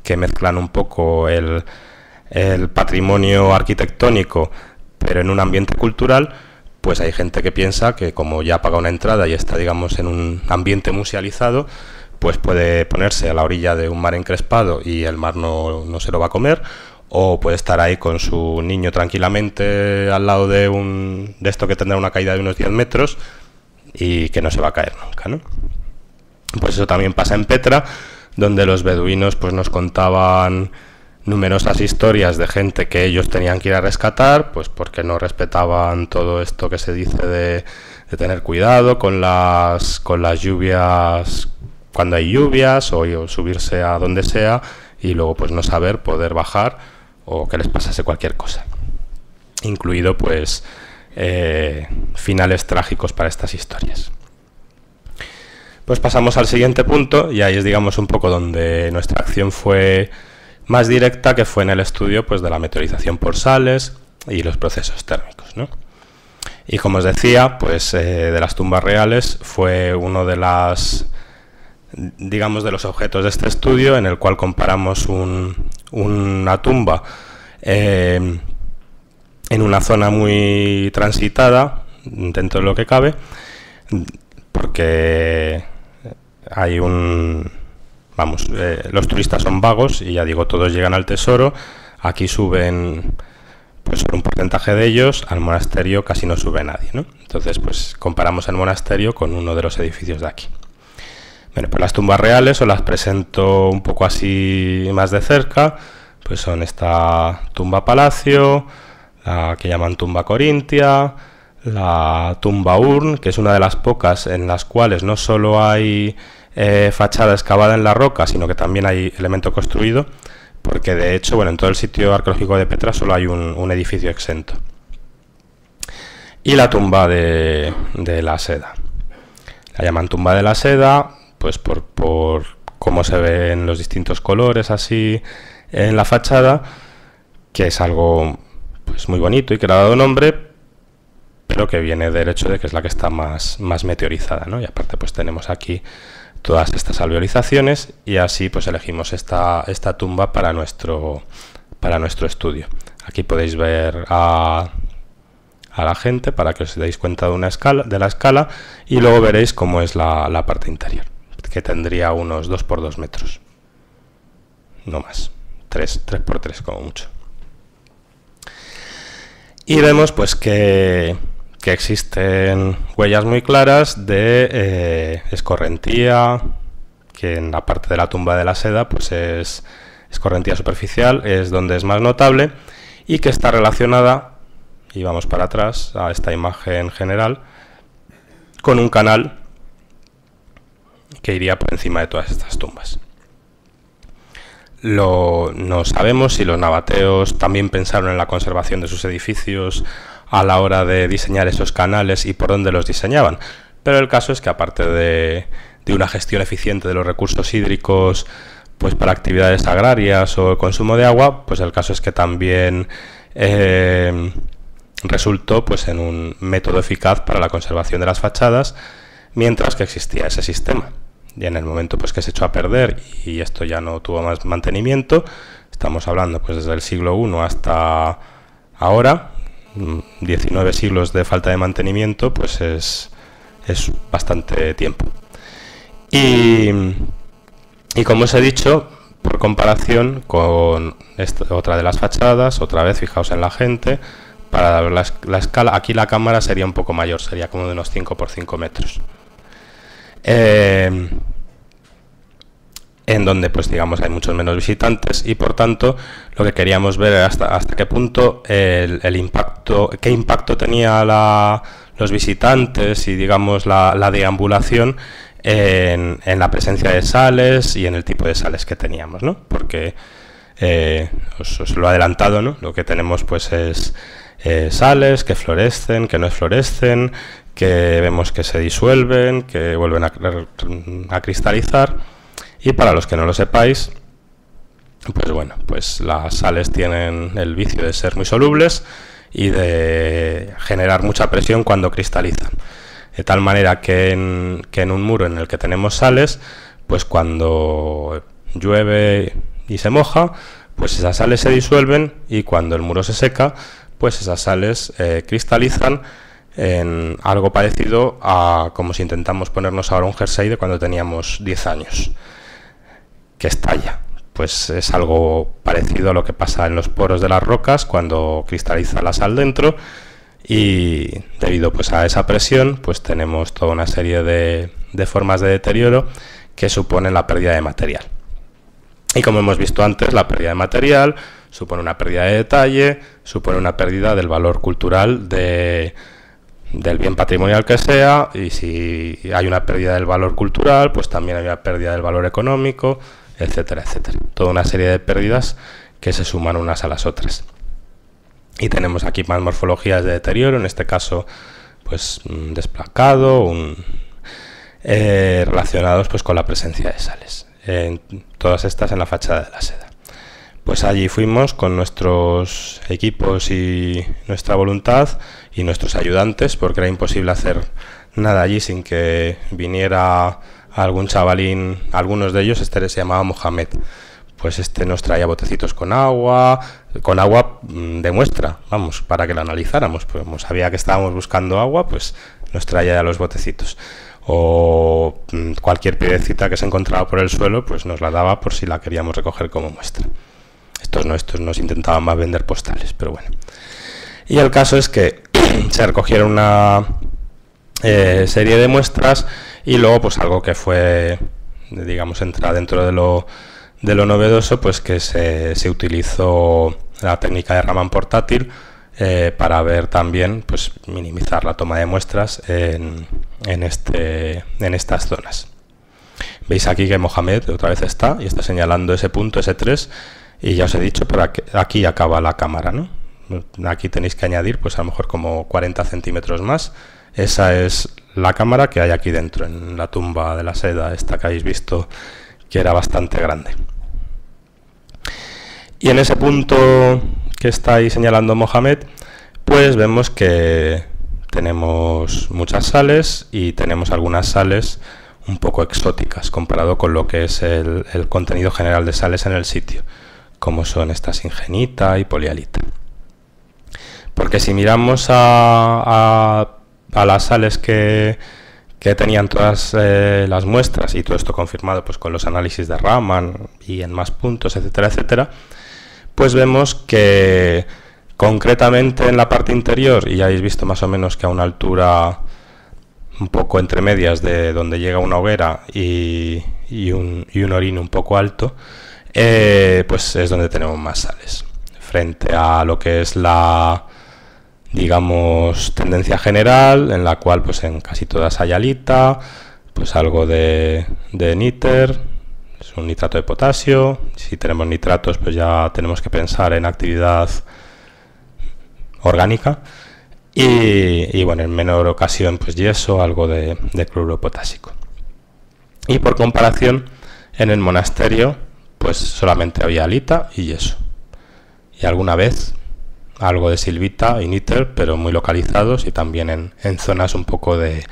B: que mezclan un poco el patrimonio arquitectónico pero en un ambiente cultural. Pues hay gente que piensa que como ya paga una entrada y está, digamos, en un ambiente musealizado, pues puede ponerse a la orilla de un mar encrespado y el mar no se lo va a comer, o puede estar ahí con su niño tranquilamente al lado de esto que tendrá una caída de unos 10 metros y que no se va a caer nunca, ¿no? Pues eso también pasa en Petra, donde los beduinos pues nos contaban numerosas historias de gente que ellos tenían que ir a rescatar, pues porque no respetaban todo esto que se dice de tener cuidado con las lluvias, cuando hay lluvias, o subirse a donde sea y luego pues no saber poder bajar o que les pasase cualquier cosa, incluido pues finales trágicos para estas historias. Pues pasamos al siguiente punto, y ahí es, digamos, un poco donde nuestra acción fue más directa, que fue en el estudio pues de la meteorización por sales y los procesos térmicos, ¿no? Y como os decía, pues de las tumbas reales fue uno de las, digamos, de los objetos de este estudio, en el cual comparamos una tumba en una zona muy transitada dentro de lo que cabe, porque hay los turistas son vagos y ya digo, todos llegan al tesoro. Aquí suben pues solo un porcentaje de ellos, al monasterio casi no sube nadie, ¿no? Entonces pues comparamos el monasterio con uno de los edificios de aquí. Bueno, pues las tumbas reales os las presento un poco así más de cerca. Pues son esta tumba palacio, la que llaman tumba corintia, la tumba urn, que es una de las pocas en las cuales no solo hay fachada excavada en la roca, sino que también hay elemento construido, porque de hecho, bueno, en todo el sitio arqueológico de Petra solo hay un edificio exento. Y la tumba de la Seda. La llaman tumba de la Seda, pues por cómo se ven los distintos colores así en la fachada, que es algo pues muy bonito y que le ha dado nombre, pero que viene del hecho de que es la que está más meteorizada, ¿no? Y aparte pues tenemos aquí todas estas alveolizaciones, y así pues elegimos esta tumba para nuestro estudio. Aquí podéis ver a la gente para que os deis cuenta de la escala, y luego veréis cómo es la parte interior, que tendría unos 2 por 2 metros, no más, 3 por 3 como mucho. Y vemos pues que existen huellas muy claras de escorrentía, que en la parte de la tumba de la Seda pues es escorrentía superficial, es donde es más notable, y que está relacionada, y vamos para atrás a esta imagen general, con un canal que iría por encima de todas estas tumbas. No sabemos si los nabateos también pensaron en la conservación de sus edificios a la hora de diseñar esos canales y por dónde los diseñaban, pero el caso es que aparte de una gestión eficiente de los recursos hídricos pues para actividades agrarias o el consumo de agua, pues el caso es que también resultó pues en un método eficaz para la conservación de las fachadas mientras que existía ese sistema. Y en el momento pues que se echó a perder y esto ya no tuvo más mantenimiento, estamos hablando pues desde el siglo I hasta ahora, 19 siglos de falta de mantenimiento, pues es bastante tiempo. Y como os he dicho, por comparación con otra de las fachadas, otra vez fijaos en la gente, para ver la escala, aquí la cámara sería un poco mayor, sería como de unos 5 por 5 metros. En donde pues digamos hay muchos menos visitantes, y por tanto lo que queríamos ver era hasta qué punto el impacto, qué impacto tenía los visitantes y digamos la deambulación en la presencia de sales y en el tipo de sales que teníamos, ¿no? Porque os lo he adelantado, ¿no? Lo que tenemos pues es sales que florecen, que no florecen, que vemos que se disuelven, que vuelven a cristalizar. Y para los que no lo sepáis, pues bueno, pues las sales tienen el vicio de ser muy solubles y de generar mucha presión cuando cristalizan. De tal manera que en un muro en el que tenemos sales, pues cuando llueve y se moja, pues esas sales se disuelven, y cuando el muro se seca, pues esas sales cristalizan en algo parecido a como si intentamos ponernos ahora un jersey de cuando teníamos 10 años, que estalla. Pues es algo parecido a lo que pasa en los poros de las rocas cuando cristaliza la sal dentro, y debido pues a esa presión pues tenemos toda una serie de formas de deterioro que suponen la pérdida de material. Y como hemos visto antes, la pérdida de material supone una pérdida de detalle, supone una pérdida del valor cultural del bien patrimonial que sea, y si hay una pérdida del valor cultural, pues también hay una pérdida del valor económico, etcétera, etcétera. Toda una serie de pérdidas que se suman unas a las otras. Y tenemos aquí más morfologías de deterioro, en este caso pues desplacado, relacionados pues con la presencia de sales. Todas estas en la fachada de la Seda. Pues allí fuimos con nuestros equipos y nuestra voluntad y nuestros ayudantes, porque era imposible hacer nada allí sin que viniera algún chavalín. Algunos de ellos, se llamaba Mohamed, pues nos traía botecitos con agua de muestra, vamos, para que lo analizáramos. Pues como sabía que estábamos buscando agua, pues nos traía ya los botecitos. O cualquier piedrecita que se encontraba por el suelo, pues nos la daba por si la queríamos recoger como muestra. Estos nos intentaban más vender postales, pero bueno. Y el caso es que se recogieron una serie de muestras, y luego pues algo que fue, digamos, entra dentro de lo novedoso, pues que se utilizó la técnica de Raman portátil para ver también, pues minimizar la toma de muestras en estas zonas. Veis aquí que Mohamed otra vez está señalando ese punto, ese 3, y ya os he dicho, pero aquí acaba la cámara, ¿no? Aquí tenéis que añadir pues a lo mejor como 40 centímetros más. Esa es la cámara que hay aquí dentro, en la tumba de la Seda, esta que habéis visto, que era bastante grande. Y en ese punto que está ahí señalando Mohamed, pues vemos que tenemos muchas sales, y tenemos algunas sales un poco exóticas comparado con lo que es el contenido general de sales en el sitio, como son esta singenita y polialita. Porque si miramos a las sales que tenían todas las muestras, y todo esto confirmado pues con los análisis de Raman y en más puntos, etcétera, etcétera, pues vemos que concretamente en la parte interior, y ya habéis visto más o menos que a una altura un poco entre medias de donde llega una hoguera y un orín un poco alto, pues es donde tenemos más sales. Frente a lo que es la, digamos, tendencia general, en la cual pues en casi todas hay halita, pues algo de níter, es un nitrato de potasio. Si tenemos nitratos, pues ya tenemos que pensar en actividad orgánica, y bueno, en menor ocasión pues yeso, algo de cloruro potásico. Y por comparación, en el monasterio pues solamente había halita y yeso, y alguna vez algo de silvita y níter, pero muy localizados, y también en zonas un poco de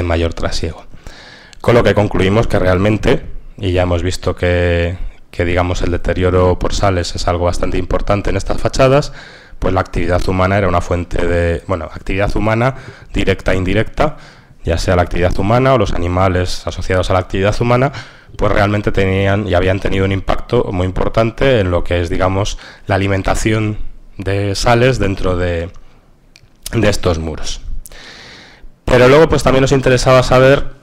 B: mayor trasiego. Con lo que concluimos que realmente, y ya hemos visto que digamos el deterioro por sales es algo bastante importante en estas fachadas, pues la actividad humana era una fuente de, bueno, actividad humana directa e indirecta, ya sea la actividad humana o los animales asociados a la actividad humana, pues realmente tenían y habían tenido un impacto muy importante en lo que es, digamos, la alimentación de sales dentro de estos muros. Pero luego pues también nos interesaba saber,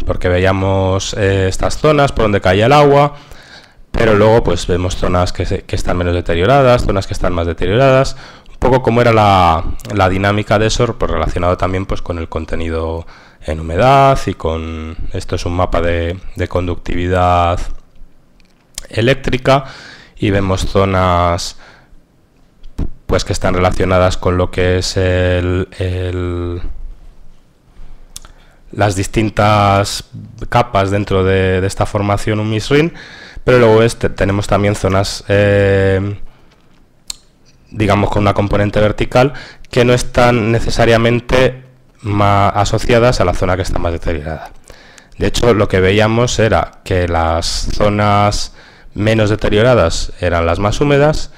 B: porque veíamos estas zonas por donde caía el agua, pero luego pues vemos zonas que están menos deterioradas, zonas que están más deterioradas, un poco cómo era la dinámica de eso, pues relacionado también pues con el contenido en humedad, y con, esto es un mapa de conductividad eléctrica, y vemos zonas pues que están relacionadas con lo que es las distintas capas dentro de esta formación Ummisrin, pero luego tenemos también zonas digamos con una componente vertical que no están necesariamente asociadas a la zona que está más deteriorada. De hecho, lo que veíamos era que las zonas menos deterioradas eran las más húmedas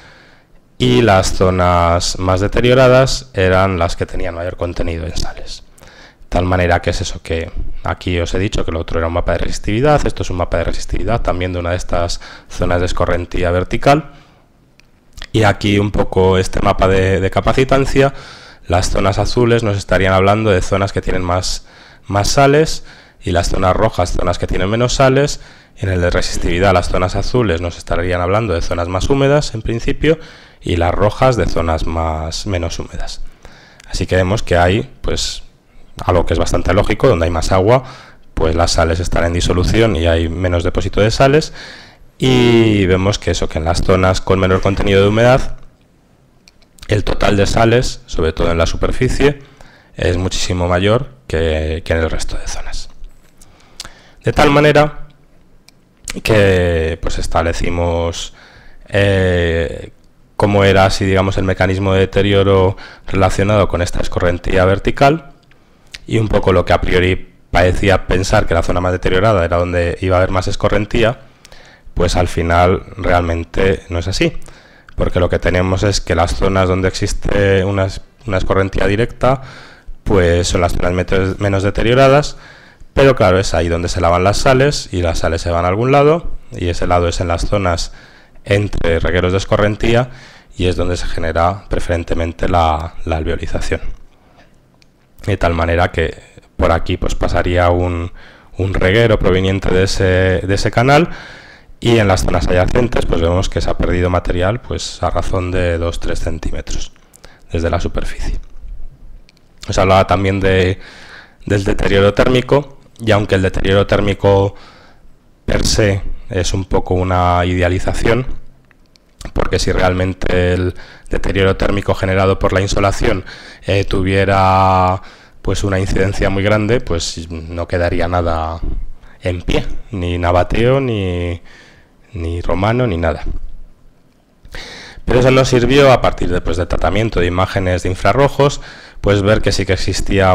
B: y las zonas más deterioradas eran las que tenían mayor contenido en sales. De tal manera que es eso que aquí os he dicho, que lo otro era un mapa de resistividad, esto es un mapa de resistividad también de una de estas zonas de escorrentía vertical. Y aquí un poco este mapa de capacitancia, las zonas azules nos estarían hablando de zonas que tienen más sales, y las zonas rojas, zonas que tienen menos sales. En el de resistividad, las zonas azules nos estarían hablando de zonas más húmedas en principio, y las rojas de zonas menos húmedas. Así que vemos que hay pues algo que es bastante lógico: donde hay más agua, pues las sales están en disolución y hay menos depósito de sales. Y vemos que que en las zonas con menor contenido de humedad, el total de sales, sobre todo en la superficie, es muchísimo mayor que en el resto de zonas. De tal manera que pues establecimos cómo era así, digamos, el mecanismo de deterioro relacionado con esta escorrentía vertical, y un poco lo que a priori parecía pensar que la zona más deteriorada era donde iba a haber más escorrentía, pues al final realmente no es así, porque lo que tenemos es que las zonas donde existe una escorrentía directa pues son las zonas menos deterioradas, pero claro, es ahí donde se lavan las sales, y las sales se van a algún lado, y ese lado es en las zonas entre regueros de escorrentía, y es donde se genera preferentemente la alveolización. De tal manera que por aquí pues pasaría un reguero proveniente de ese canal, y en las zonas adyacentes pues vemos que se ha perdido material pues a razón de 2-3 centímetros desde la superficie. Os hablaba también del deterioro térmico, y aunque el deterioro térmico per se es un poco una idealización, porque si realmente el deterioro térmico generado por la insolación tuviera pues una incidencia muy grande, pues no quedaría nada en pie, ni nabateo, ni romano, ni nada. Pero eso nos sirvió, a partir de tratamiento de imágenes de infrarrojos, pues ver que sí que existía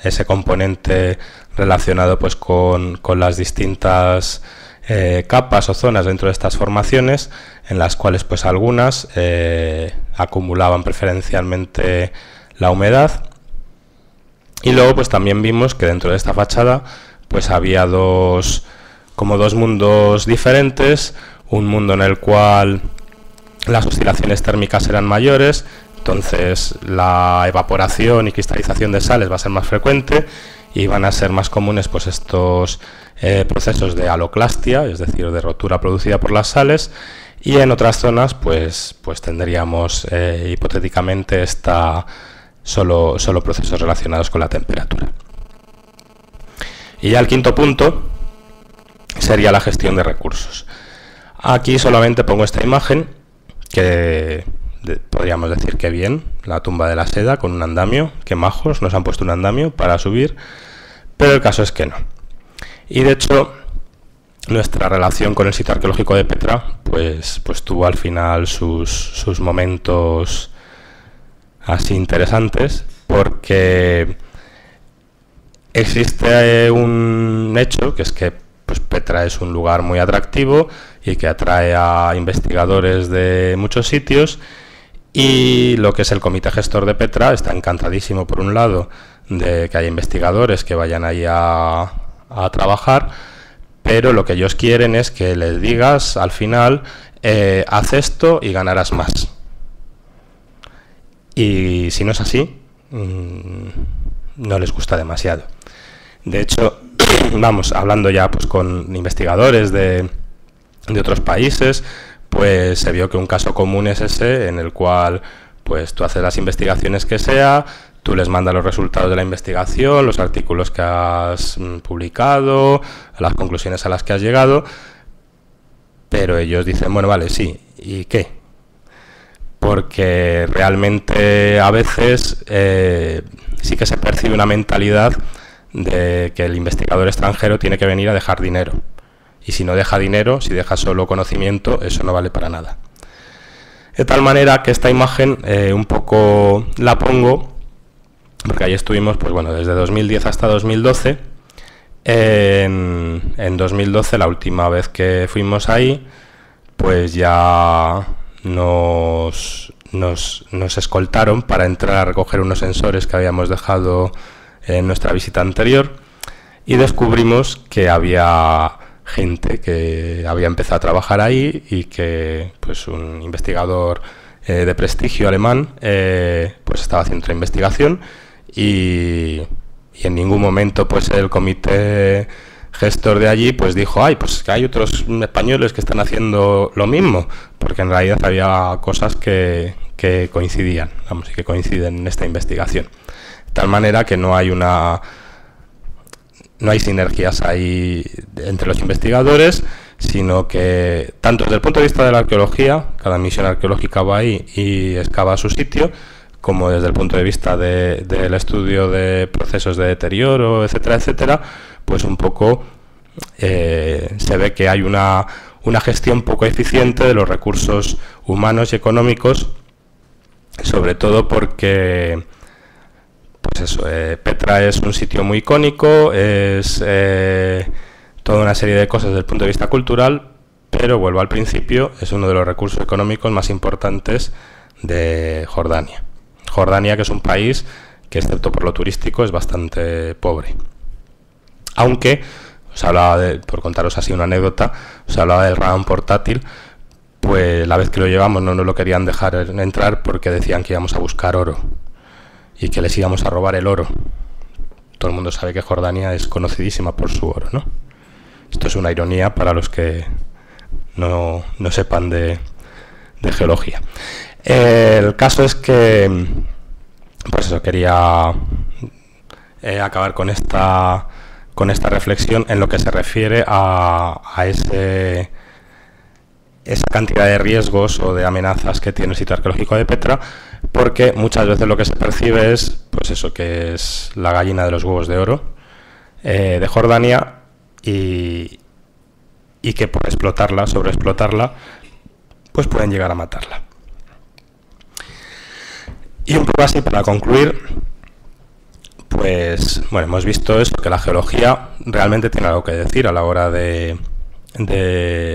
B: ese componente relacionado pues con las distintas capas o zonas dentro de estas formaciones, en las cuales pues algunas acumulaban preferencialmente la humedad. Y luego pues también vimos que dentro de esta fachada pues había dos mundos diferentes: un mundo en el cual las oscilaciones térmicas eran mayores, entonces la evaporación y cristalización de sales va a ser más frecuente, y van a ser más comunes pues estos procesos de haloclastia, es decir, de rotura producida por las sales, y en otras zonas pues tendríamos hipotéticamente solo procesos relacionados con la temperatura. Y ya el quinto punto sería la gestión de recursos. Aquí solamente pongo esta imagen, que podríamos decir que bien, la tumba de la seda con un andamio, que majos, nos han puesto un andamio para subir, pero el caso es que no. Y de hecho nuestra relación con el sitio arqueológico de Petra pues tuvo al final sus momentos así interesantes, porque existe un hecho, que es que pues Petra es un lugar muy atractivo y que atrae a investigadores de muchos sitios, y lo que es el comité gestor de Petra está encantadísimo, por un lado, de que haya investigadores que vayan ahí a trabajar, pero lo que ellos quieren es que les digas al final haz esto y ganarás más. Y si no es así, no les gusta demasiado. De hecho, vamos, hablando ya pues con investigadores de otros países, pues se vio que un caso común es ese, en el cual pues tú haces las investigaciones que sea, tú les mandas los resultados de la investigación, los artículos que has publicado, las conclusiones a las que has llegado, pero ellos dicen, bueno, vale, sí, ¿y qué? Porque realmente a veces sí que se percibe una mentalidad de que el investigador extranjero tiene que venir a dejar dinero. Y si no deja dinero, si deja solo conocimiento, eso no vale para nada. De tal manera que esta imagen un poco la pongo, porque ahí estuvimos, pues bueno, desde 2010 hasta 2012. En 2012, la última vez que fuimos ahí, pues ya nos escoltaron para entrar a recoger unos sensores que habíamos dejado en nuestra visita anterior, y descubrimos que había gente que había empezado a trabajar ahí y que pues un investigador de prestigio alemán pues estaba haciendo otra investigación, y en ningún momento pues el comité gestor de allí pues dijo, ay, pues que hay otros españoles que están haciendo lo mismo, porque en realidad había cosas que coincidían, vamos, y que coinciden en esta investigación. De tal manera que no hay sinergias ahí entre los investigadores, sino que tanto desde el punto de vista de la arqueología, cada misión arqueológica va ahí y excava a su sitio, como desde el punto de vista del estudio de procesos de deterioro, etcétera, etcétera, pues un poco se ve que hay una gestión poco eficiente de los recursos humanos y económicos, sobre todo porque pues eso, Petra es un sitio muy icónico, es toda una serie de cosas desde el punto de vista cultural, pero vuelvo al principio, es uno de los recursos económicos más importantes de Jordania. Jordania, que es un país que, excepto por lo turístico, es bastante pobre. Aunque, os hablaba por contaros así una anécdota, os hablaba del radón portátil, pues la vez que lo llevamos no nos lo querían dejar entrar porque decían que íbamos a buscar oro y que les íbamos a robar el oro. Todo el mundo sabe que Jordania es conocidísima por su oro, ¿no? Esto es una ironía para los que no sepan de geología. El caso es que, pues eso, quería acabar con esta reflexión en lo que se refiere a esa cantidad de riesgos o de amenazas que tiene el sitio arqueológico de Petra, porque muchas veces lo que se percibe es, pues eso, que es la gallina de los huevos de oro de Jordania, y que por explotarla, sobreexplotarla, pues pueden llegar a matarla. Y un poco así, para concluir, pues bueno, hemos visto eso, que la geología realmente tiene algo que decir a la hora de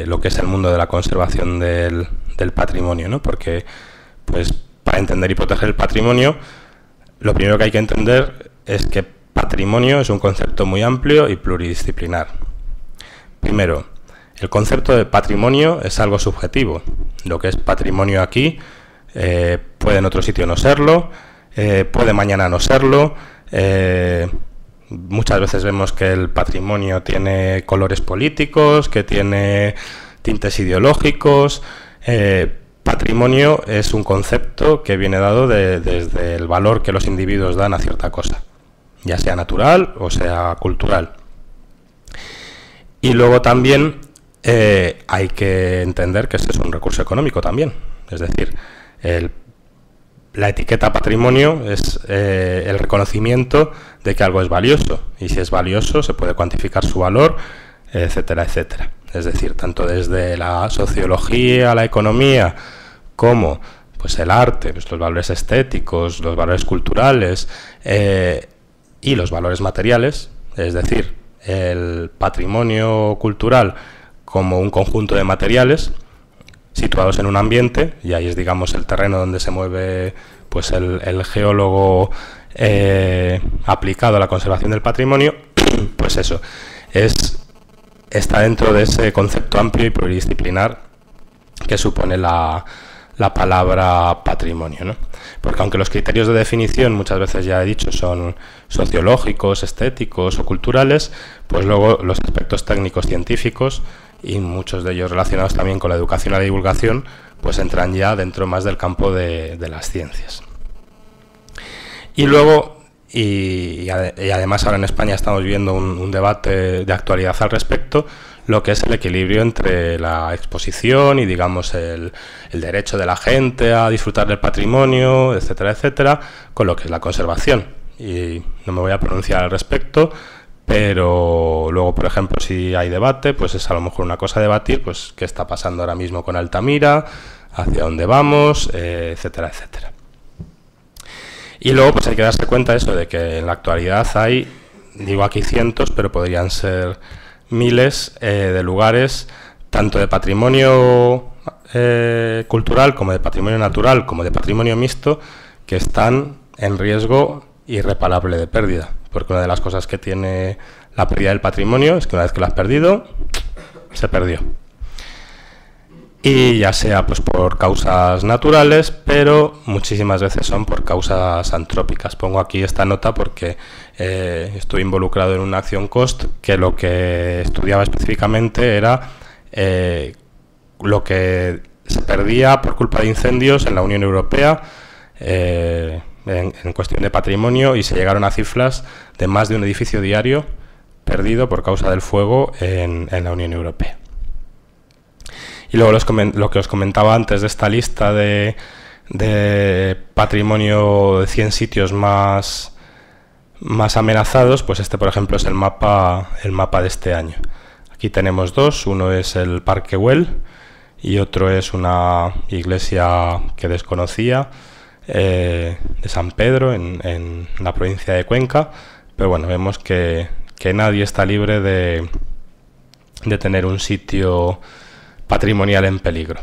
B: lo que es el mundo de la conservación del patrimonio, ¿no? Porque pues para entender y proteger el patrimonio, lo primero que hay que entender es que patrimonio es un concepto muy amplio y pluridisciplinar. Primero, el concepto de patrimonio es algo subjetivo. Lo que es patrimonio aquí puede en otro sitio no serlo, puede mañana no serlo. Muchas veces vemos que el patrimonio tiene colores políticos, que tiene tintes ideológicos. Patrimonio es un concepto que viene dado desde el valor que los individuos dan a cierta cosa, ya sea natural o sea cultural. Y luego también hay que entender que este es un recurso económico también, es decir, la etiqueta patrimonio es el reconocimiento de que algo es valioso, y si es valioso se puede cuantificar su valor, etcétera, etcétera. Es decir, tanto desde la sociología, la economía, como pues el arte, pues los valores estéticos, los valores culturales y los valores materiales, es decir, el patrimonio cultural como un conjunto de materiales situados en un ambiente, y ahí es, digamos, el terreno donde se mueve pues el geólogo aplicado a la conservación del patrimonio. Pues eso, está dentro de ese concepto amplio y pluridisciplinar que supone la palabra patrimonio, ¿no? Porque aunque los criterios de definición muchas veces, ya he dicho, son sociológicos, estéticos o culturales, pues luego los aspectos técnicos científicos, y muchos de ellos relacionados también con la educación y la divulgación, pues entran ya dentro más del campo de las ciencias. Y luego, y además ahora en España estamos viviendo un debate de actualidad al respecto, lo que es el equilibrio entre la exposición y, digamos, el derecho de la gente a disfrutar del patrimonio, etcétera, etcétera, con lo que es la conservación. y no me voy a pronunciar al respecto, pero luego, por ejemplo, si hay debate, pues es a lo mejor una cosa debatir, pues qué está pasando ahora mismo con Altamira, hacia dónde vamos, etcétera, etcétera. Y luego pues hay que darse cuenta de eso, de que en la actualidad hay, digo aquí cientos, pero podrían ser miles de lugares, tanto de patrimonio cultural, como de patrimonio natural, como de patrimonio mixto, que están en riesgo irreparable de pérdida. Porque una de las cosas que tiene la pérdida del patrimonio es que una vez que lo has perdido, se perdió. Y ya sea pues por causas naturales, pero muchísimas veces son por causas antrópicas. Pongo aquí esta nota porque estoy involucrado en una acción COST que lo que estudiaba específicamente era lo que se perdía por culpa de incendios en la Unión Europea en cuestión de patrimonio, y se llegaron a cifras de más de un edificio diario perdido por causa del fuego en la Unión Europea. Y luego lo que os comentaba antes de esta lista de patrimonio de 100 sitios más amenazados, pues este, por ejemplo, es el mapa de este año. Aquí tenemos dos, uno es el Parque Güell y otro es una iglesia que desconocía, de San Pedro en la provincia de Cuenca, pero bueno, vemos que nadie está libre de tener un sitio patrimonial en peligro.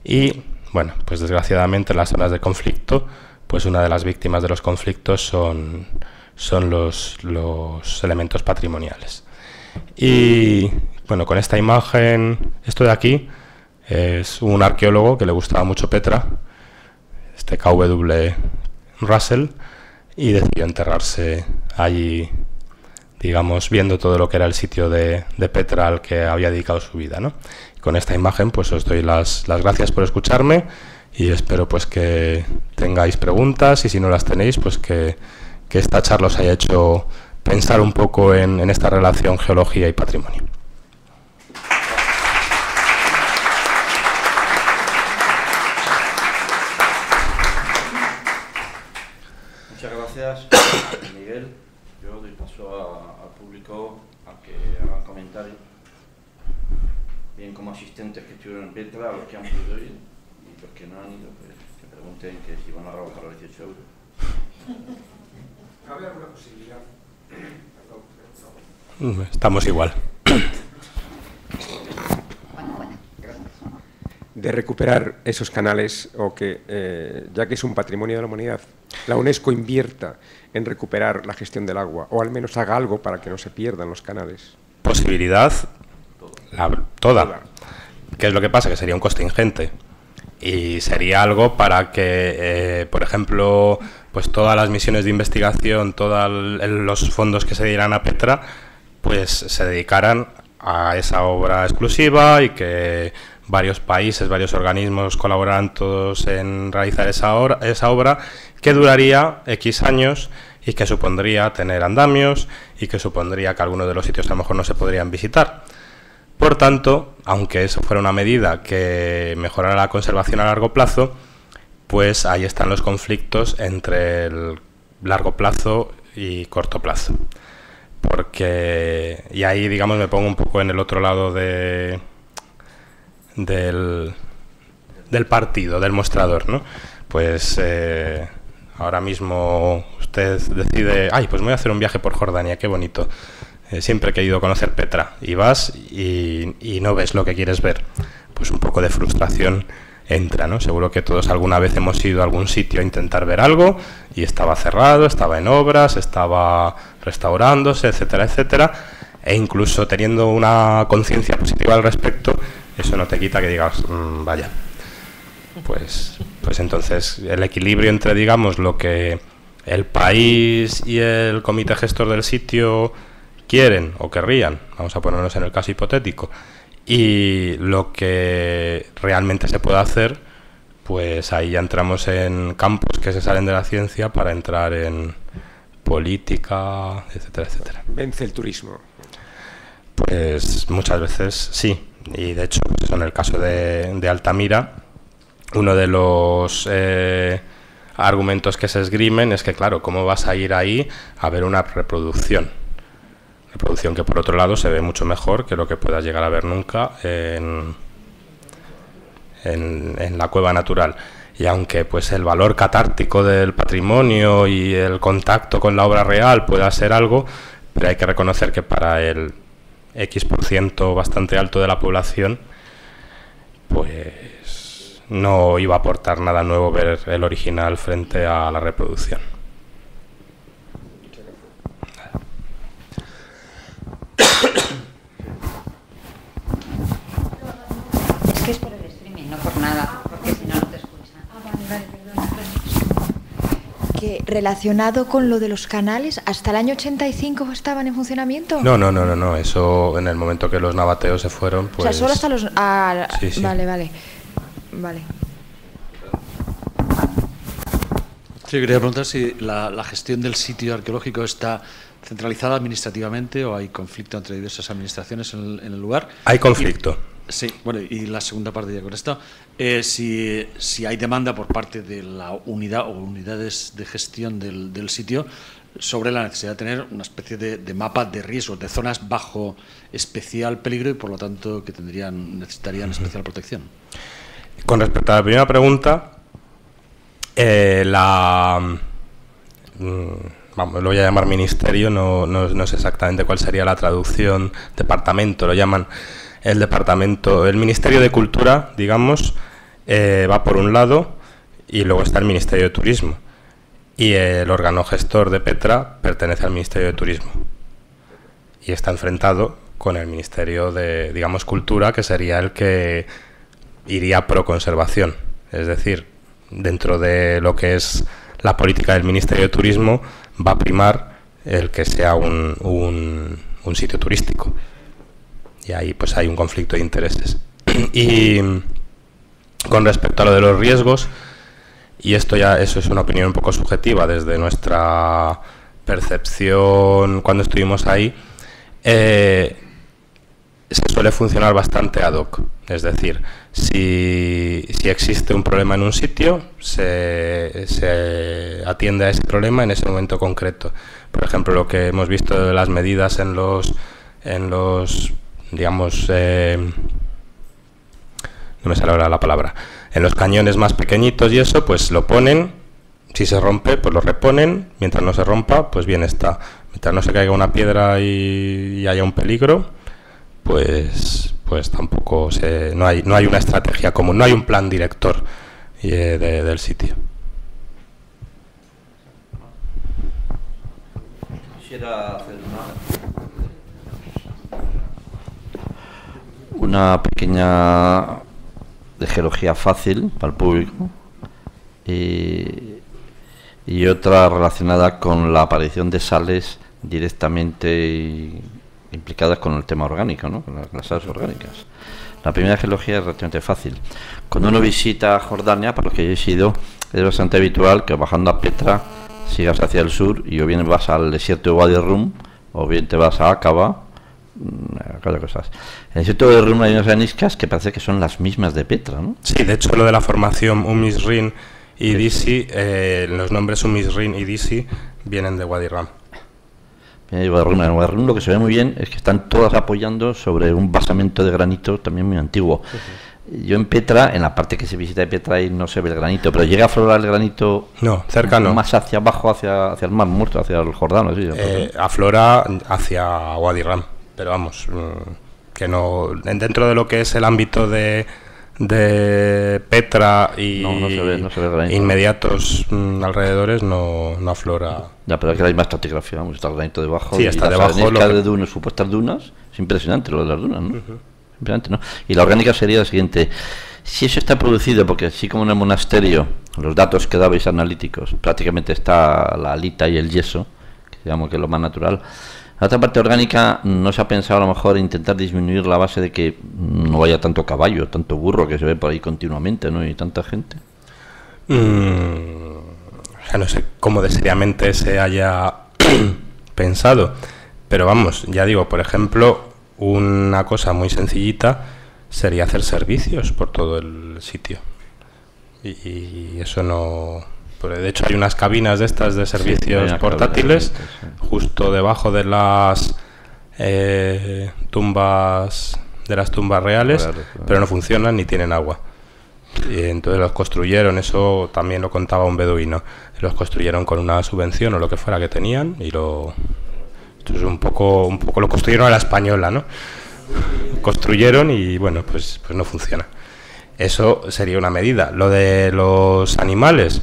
B: Y bueno, pues desgraciadamente en las zonas de conflicto, pues una de las víctimas de los conflictos son los elementos patrimoniales. Y bueno, con esta imagen, esto de aquí es un arqueólogo que le gustaba mucho Petra, este KW Russell, y decidió enterrarse allí, digamos, viendo todo lo que era el sitio de Petra al que había dedicado su vida, ¿no? Con esta imagen pues os doy las gracias por escucharme y espero pues que tengáis preguntas, y si no las tenéis, pues que esta charla os haya hecho pensar un poco en esta relación geología y patrimonio.
A: Muchas gracias, Miguel. Yo doy paso al público a que hagan comentarios, bien como asistentes que estuvieron en Petra, a los que han podido ir, y los que no han ido, pues que pregunten que si van a rebajar los 18 euros.
C: ¿Cabe alguna posibilidad?
B: Estamos igual.
C: De recuperar esos canales, o que, ya que es un patrimonio de la humanidad, la UNESCO invierta en recuperar la gestión del agua, o al menos haga algo para que no se pierdan los canales.
B: Posibilidad, toda. ¿Qué es lo que pasa? Que sería un coste ingente. Y sería algo para que, por ejemplo, pues todas las misiones de investigación, todos los fondos que se dieran a Petra, pues se dedicaran a esa obra exclusiva, y que varios países, varios organismos colaboraran todos en realizar esa obra, que duraría X años y que supondría tener andamios y que supondría que algunos de los sitios a lo mejor no se podrían visitar. Por tanto, aunque eso fuera una medida que mejorara la conservación a largo plazo, pues ahí están los conflictos entre el largo plazo y corto plazo. Porque, y ahí, digamos, me pongo un poco en el otro lado del partido, del mostrador, ¿no? Pues ahora mismo usted decide, ay, pues me voy a hacer un viaje por Jordania, qué bonito. Siempre he querido conocer Petra, y vas y no ves lo que quieres ver. Pues un poco de frustración entra, ¿no? Seguro que todos alguna vez hemos ido a algún sitio a intentar ver algo y estaba cerrado, estaba en obras, estaba restaurándose, etcétera, etcétera, e incluso teniendo una conciencia positiva al respecto, eso no te quita que digas, vaya. Pues entonces el equilibrio entre, digamos, lo que el país y el comité gestor del sitio quieren o querrían, vamos a ponernos en el caso hipotético, y lo que realmente se puede hacer, pues ahí ya entramos en campos que se salen de la ciencia para entrar en política, etcétera, etcétera.
C: ¿Vence el turismo?
B: Pues muchas veces sí, y de hecho pues en el caso de Altamira, uno de los argumentos que se esgrimen es que, claro, ¿cómo vas a ir ahí a ver una reproducción? Reproducción que, por otro lado, se ve mucho mejor que lo que puedas llegar a ver nunca en la cueva natural. Y aunque pues el valor catártico del patrimonio y el contacto con la obra real pueda ser algo, pero hay que reconocer que para el X% bastante alto de la población, pues no iba a aportar nada nuevo ver el original frente a la reproducción.
D: Es que es por el streaming, no por nada, porque si no, no te escuchan. Vale, perdón.
E: Que relacionado con lo de los canales, ¿hasta el año 85 estaban en funcionamiento?
B: No, eso en el momento que los nabateos se fueron, pues...
E: O sea, solo hasta los...
B: Sí.
E: Vale.
F: Sí, quería preguntar si la gestión del sitio arqueológico está centralizada administrativamente o hay conflicto entre diversas administraciones en el lugar.
B: Hay conflicto.
F: Sí, bueno, y la segunda parte ya con esto, si hay demanda por parte de la unidad o unidades de gestión del sitio sobre la necesidad de tener una especie de mapa de riesgo, de zonas bajo especial peligro y por lo tanto que necesitarían especial protección.
B: Con respecto a la primera pregunta, vamos, lo voy a llamar ministerio, no sé exactamente cuál sería la traducción, departamento, lo llaman el departamento, el Ministerio de Cultura, digamos, va por un lado y luego está el Ministerio de Turismo. Y el órgano gestor de Petra pertenece al Ministerio de Turismo. Y está enfrentado con el Ministerio de, digamos, Cultura, que sería el que iría pro conservación. Es decir, dentro de lo que es la política del Ministerio de Turismo, va a primar el que sea un sitio turístico. Y ahí pues hay un conflicto de intereses. Y con respecto a lo de los riesgos, y eso es una opinión un poco subjetiva desde nuestra percepción cuando estuvimos ahí, se suele funcionar bastante ad hoc. Es decir, si existe un problema en un sitio, se atiende a ese problema en ese momento concreto. Por ejemplo, lo que hemos visto de las medidas en los digamos, no me sale ahora la palabra, en los cañones más pequeñitos y eso, pues lo ponen, si se rompe, pues lo reponen, mientras no se rompa, pues bien está. Mientras no se caiga una piedra y haya un peligro, pues tampoco no hay una estrategia común, no hay un plan director del sitio.
A: Quisiera hacer una pequeña de geología fácil para el público y otra relacionada con la aparición de sales directamente implicadas con el tema orgánico, ¿no? Con las sales orgánicas. La primera geología es relativamente fácil. Cuando uno visita Jordania, para los que yo he ido, es bastante habitual que bajando a Petra sigas hacia el sur y o bien vas al desierto de Wadi Rum o bien te vas a Aqaba. Cosas. En el sitio de Rum hay unas areniscas que parece que son las mismas de Petra, ¿no?
B: Sí, de hecho lo de la formación Umisrin y Disi, los nombres Umisrin y Disi vienen de Wadi Rum.
A: En Wadi Rum lo que se ve muy bien es que están todas apoyando sobre un basamento de granito también muy antiguo. Yo en Petra, en la parte que se visita de Petra, ahí no se ve el granito, pero llega a aflorar el granito.
B: No, cerca no.
A: Más hacia abajo, hacia el Mar Muerto, hacia el Jordano. Así,
B: aflora hacia Wadi Rum. Pero vamos, que no, dentro de lo que es el ámbito de Petra y
A: no se ve
B: inmediatos alrededores no aflora.
A: Ya, pero es que hay más estratigrafía, vamos, está el granito debajo.
B: Sí, está debajo.
A: De dunas, supuestas dunas, es impresionante lo de las dunas, ¿no? Impresionante, ¿no? Y la orgánica sería la siguiente: si eso está producido, porque así como en el monasterio, los datos que dabais analíticos, prácticamente está la alita y el yeso, que digamos que es lo más natural. La otra parte orgánica no se ha pensado a lo mejor intentar disminuir la base de que no haya tanto caballo, tanto burro que se ve por ahí continuamente, ¿no? Y tanta gente.
B: No sé cómo de seriamente se haya pensado, pero vamos, ya digo, por ejemplo, una cosa muy sencillita sería hacer servicios por todo el sitio. Y eso no De hecho, hay unas cabinas de estas de servicios portátiles justo debajo de las tumbas reales, pero no funcionan ni tienen agua. Y entonces los construyeron, eso también lo contaba un beduino, los construyeron con una subvención o lo que fuera que tenían y esto es un poco lo construyeron a la española, ¿no? Construyeron y bueno, pues no funciona. Eso sería una medida. Lo de los animales,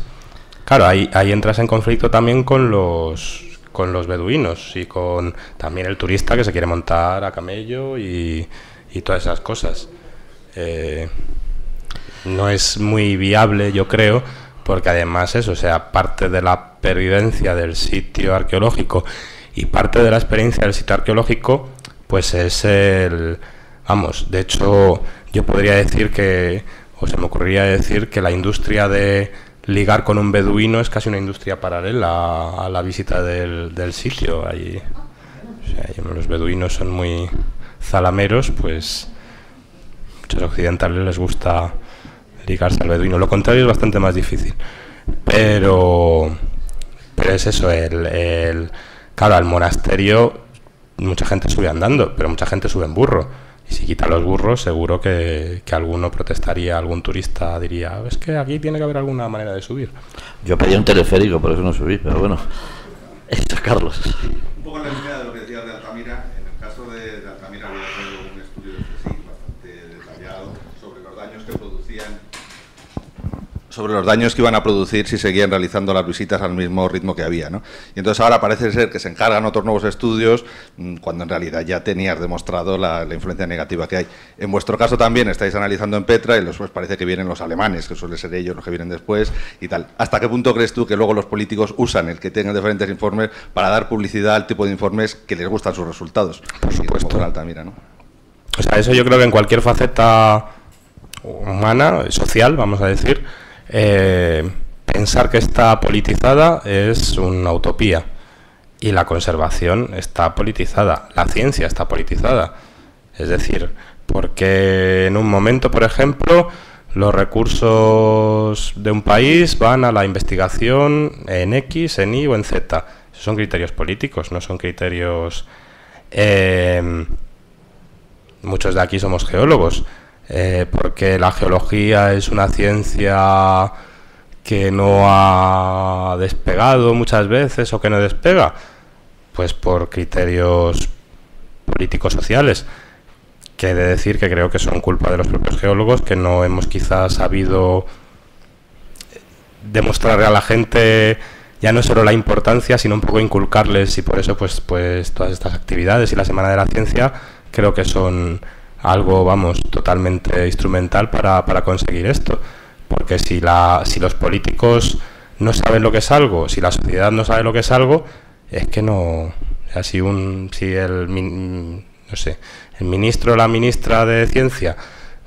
B: claro, ahí entras en conflicto también con los beduinos y con también el turista que se quiere montar a camello y todas esas cosas. No es muy viable, yo creo, porque además eso, o sea, parte de la pervivencia del sitio arqueológico y parte de la experiencia del sitio arqueológico, pues es vamos, de hecho, yo podría decir o se me ocurriría decir que la industria de ligar con un beduino es casi una industria paralela a la visita del sitio. Ahí, o sea, los beduinos son muy zalameros, pues muchos occidentales les gusta ligarse al beduino. Lo contrario es bastante más difícil. Pero es eso, claro, al monasterio mucha gente sube andando, pero mucha gente sube en burro. Y si quita los burros, seguro que alguno protestaría, algún turista diría, es que aquí tiene que haber alguna manera de subir.
A: Yo pedí un teleférico, por eso no subí, pero bueno, esto es Carlos.
G: Un poco en la línea de lo que decías de Altamira, en el caso de Altamira había hecho un estudio de sí, bastante detallado sobre los daños que producían, sobre los daños que iban a producir si seguían realizando las visitas al mismo ritmo que había, ¿no? Y entonces ahora parece ser que se encargan otros nuevos estudios cuando en realidad ya tenías demostrado la influencia negativa que hay. En vuestro caso también estáis analizando en Petra y después parece que vienen los alemanes, que suelen ser ellos los que vienen después y tal. ¿Hasta qué punto crees tú que luego los políticos usan el que tengan diferentes informes para dar publicidad al tipo de informes que les gustan sus resultados?
B: Por supuesto.
G: Como Altamira, ¿no?
B: O sea, eso yo creo que en cualquier faceta humana, social, vamos a decir, pensar que está politizada es una utopía y la conservación está politizada, la ciencia está politizada, es decir, porque en un momento, por ejemplo, los recursos de un país van a la investigación en X, en Y o en Z. Esos son criterios políticos, no son criterios... muchos de aquí somos geólogos, porque la geología es una ciencia que no ha despegado muchas veces o que no despega, pues por criterios políticos sociales, que he de decir que creo que son culpa de los propios geólogos, que no hemos quizás sabido demostrarle a la gente ya no solo la importancia, sino un poco inculcarles, y por eso pues todas estas actividades y la Semana de la Ciencia creo que son algo, vamos, totalmente instrumental para conseguir esto. Porque si los políticos no saben lo que es algo, si la sociedad no sabe lo que es algo, es que no... O sea, si el ministro o la ministra de Ciencia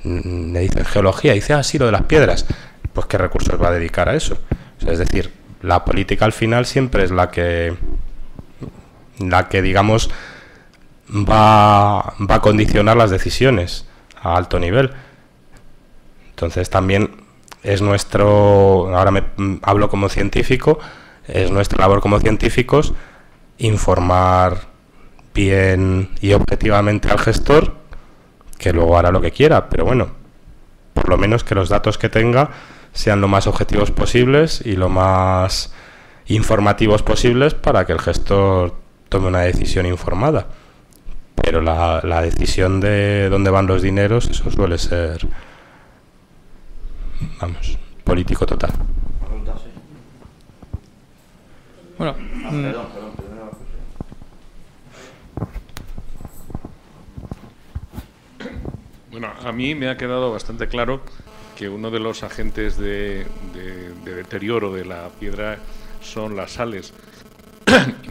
B: le dicen geología, y dice, sí, lo de las piedras, pues ¿qué recursos va a dedicar a eso? O sea, es decir, la política al final siempre es la que digamos, va a condicionar las decisiones a alto nivel. Entonces también es ahora hablo como científico, es nuestra labor como científicos informar bien y objetivamente al gestor, que luego hará lo que quiera, pero bueno, por lo menos que los datos que tenga sean lo más objetivos posibles y lo más informativos posibles para que el gestor tome una decisión informada. Pero la decisión de dónde van los dineros, eso suele ser, vamos, político total.
H: Bueno,
I: Bueno, a mí me ha quedado bastante claro que uno de los agentes de deterioro de la piedra son las sales.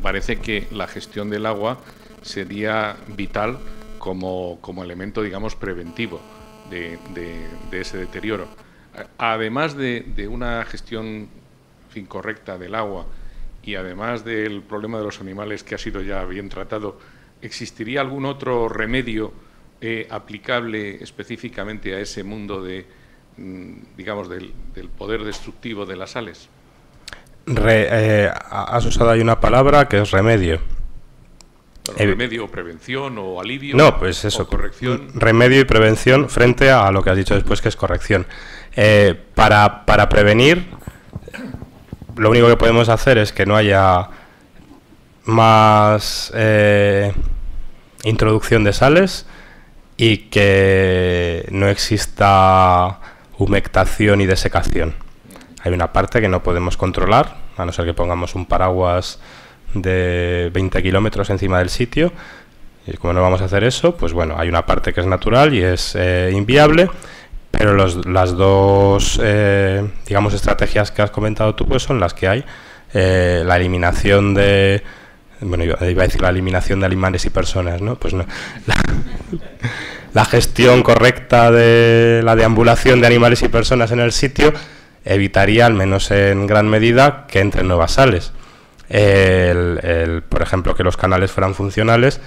I: Parece que la gestión del agua sería vital como elemento, digamos, preventivo de ese deterioro. Además de una gestión, en fin, correcta del agua y además del problema de los animales que ha sido ya bien tratado, ¿existiría algún otro remedio aplicable específicamente a ese mundo digamos, del poder destructivo de las sales?
B: Has usado ahí una palabra que es remedio.
I: Bueno, remedio, prevención o alivio.
B: No, pues eso,
I: o corrección.
B: Remedio y prevención frente a lo que has dicho después, que es corrección. Para prevenir, lo único que podemos hacer es que no haya más introducción de sales y que no exista humectación y desecación. Hay una parte que no podemos controlar, a no ser que pongamos un paraguas de 20 kilómetros encima del sitio, y como no vamos a hacer eso, pues bueno, hay una parte que es natural y es inviable, pero las dos digamos estrategias que has comentado tú pues son las que hay. La eliminación de, bueno, iba a decir la eliminación de animales y personas, ¿no? Pues no. La gestión correcta de la deambulación de animales y personas en el sitio evitaría, al menos en gran medida, que entren nuevas sales. Por ejemplo, que los canales fueran funcionales,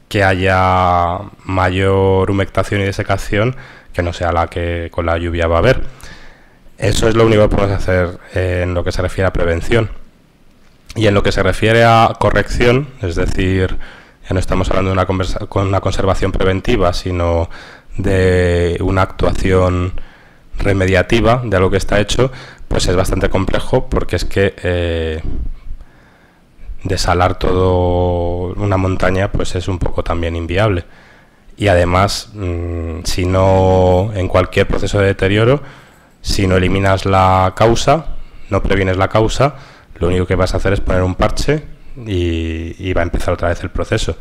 B: que haya mayor humectación y desecación, que no sea la que con la lluvia va a haber. Eso es lo único que podemos hacer en lo que se refiere a prevención. Y en lo que se refiere a corrección, es decir, ya no estamos hablando de una conservación preventiva, sino de una actuación remediativa de algo que está hecho, pues es bastante complejo, porque es que desalar todo una montaña pues es un poco también inviable. Y además, si no, en cualquier proceso de deterioro, si no eliminas la causa, no previenes la causa, lo único que vas a hacer es poner un parche y va a empezar otra vez el proceso.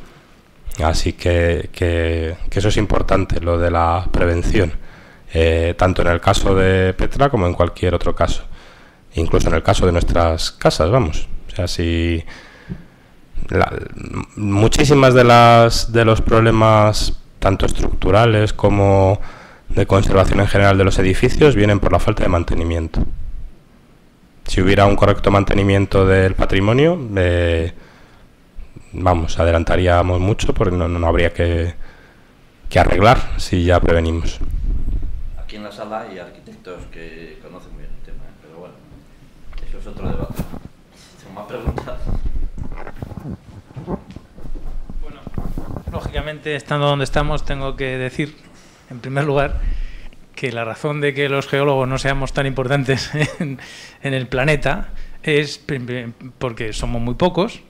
B: Así que eso es importante, lo de la prevención, tanto en el caso de Petra como en cualquier otro caso, incluso en el caso de nuestras casas, vamos. O sea, si muchísimas de los problemas, tanto estructurales como de conservación en general de los edificios, vienen por la falta de mantenimiento. Si hubiera un correcto mantenimiento del patrimonio, vamos, adelantaríamos mucho, porque no habría que arreglar si ya prevenimos.
A: Aquí en la sala hay arquitectos que conocen muy bien el tema, pero bueno, eso es otro debate. ¿Tengo más preguntas?
H: Bueno, lógicamente, estando donde estamos, tengo que decir, en primer lugar, que la razón de que los geólogos no seamos tan importantes en el planeta es porque somos muy pocos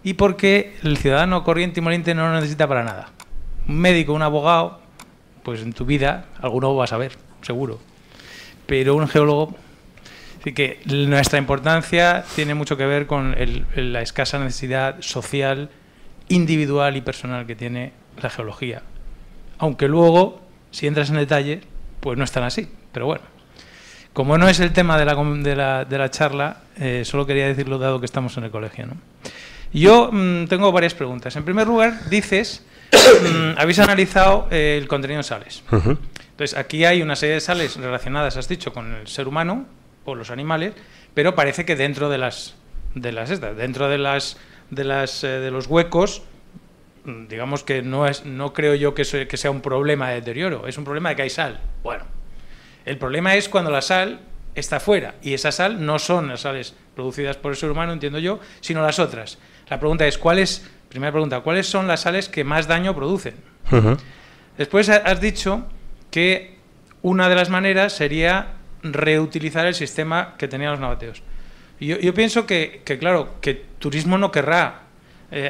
H: y porque el ciudadano corriente y moliente no lo necesita para nada. Un médico, un abogado, pues en tu vida alguno vas a ver, seguro. Pero un geólogo, así que nuestra importancia tiene mucho que ver con la escasa necesidad social, individual y personal que tiene la geología. Aunque luego, si entras en detalle, pues no es tan así, pero bueno. Como no es el tema de la charla, solo quería decirlo dado que estamos en el colegio, ¿no? Yo tengo varias preguntas. En primer lugar, dices, habéis analizado el contenido de sales. Entonces, aquí hay una serie de sales relacionadas, has dicho, con el ser humano o los animales, pero parece que dentro de los huecos, digamos que no creo yo que sea un problema de deterioro, es un problema de que hay sal. Bueno, el problema es cuando la sal está fuera, y esa sal no son las sales producidas por el ser humano, entiendo yo, sino las otras. La pregunta es, primera pregunta, ¿cuáles son las sales que más daño producen? Después has dicho que una de las maneras sería reutilizar el sistema que tenían los nabateos. Yo pienso que claro, que turismo no querrá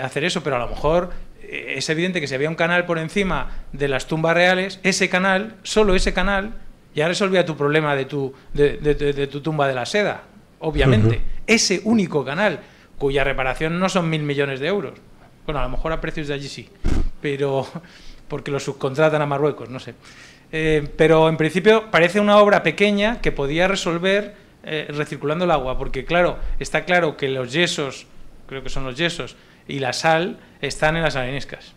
H: hacer eso, pero a lo mejor es evidente que si había un canal por encima de las tumbas reales, ese canal, solo ese canal, ya resolvía tu problema de tu tumba de la seda, obviamente. Ese único canal, cuya reparación no son 1.000 millones de euros. Bueno, a lo mejor a precios de allí sí, pero porque lo subcontratan a Marruecos, no sé. Pero en principio parece una obra pequeña que podía resolver recirculando el agua, porque claro, está claro que los yesos, creo que son los yesos, y la sal están en las areniscas,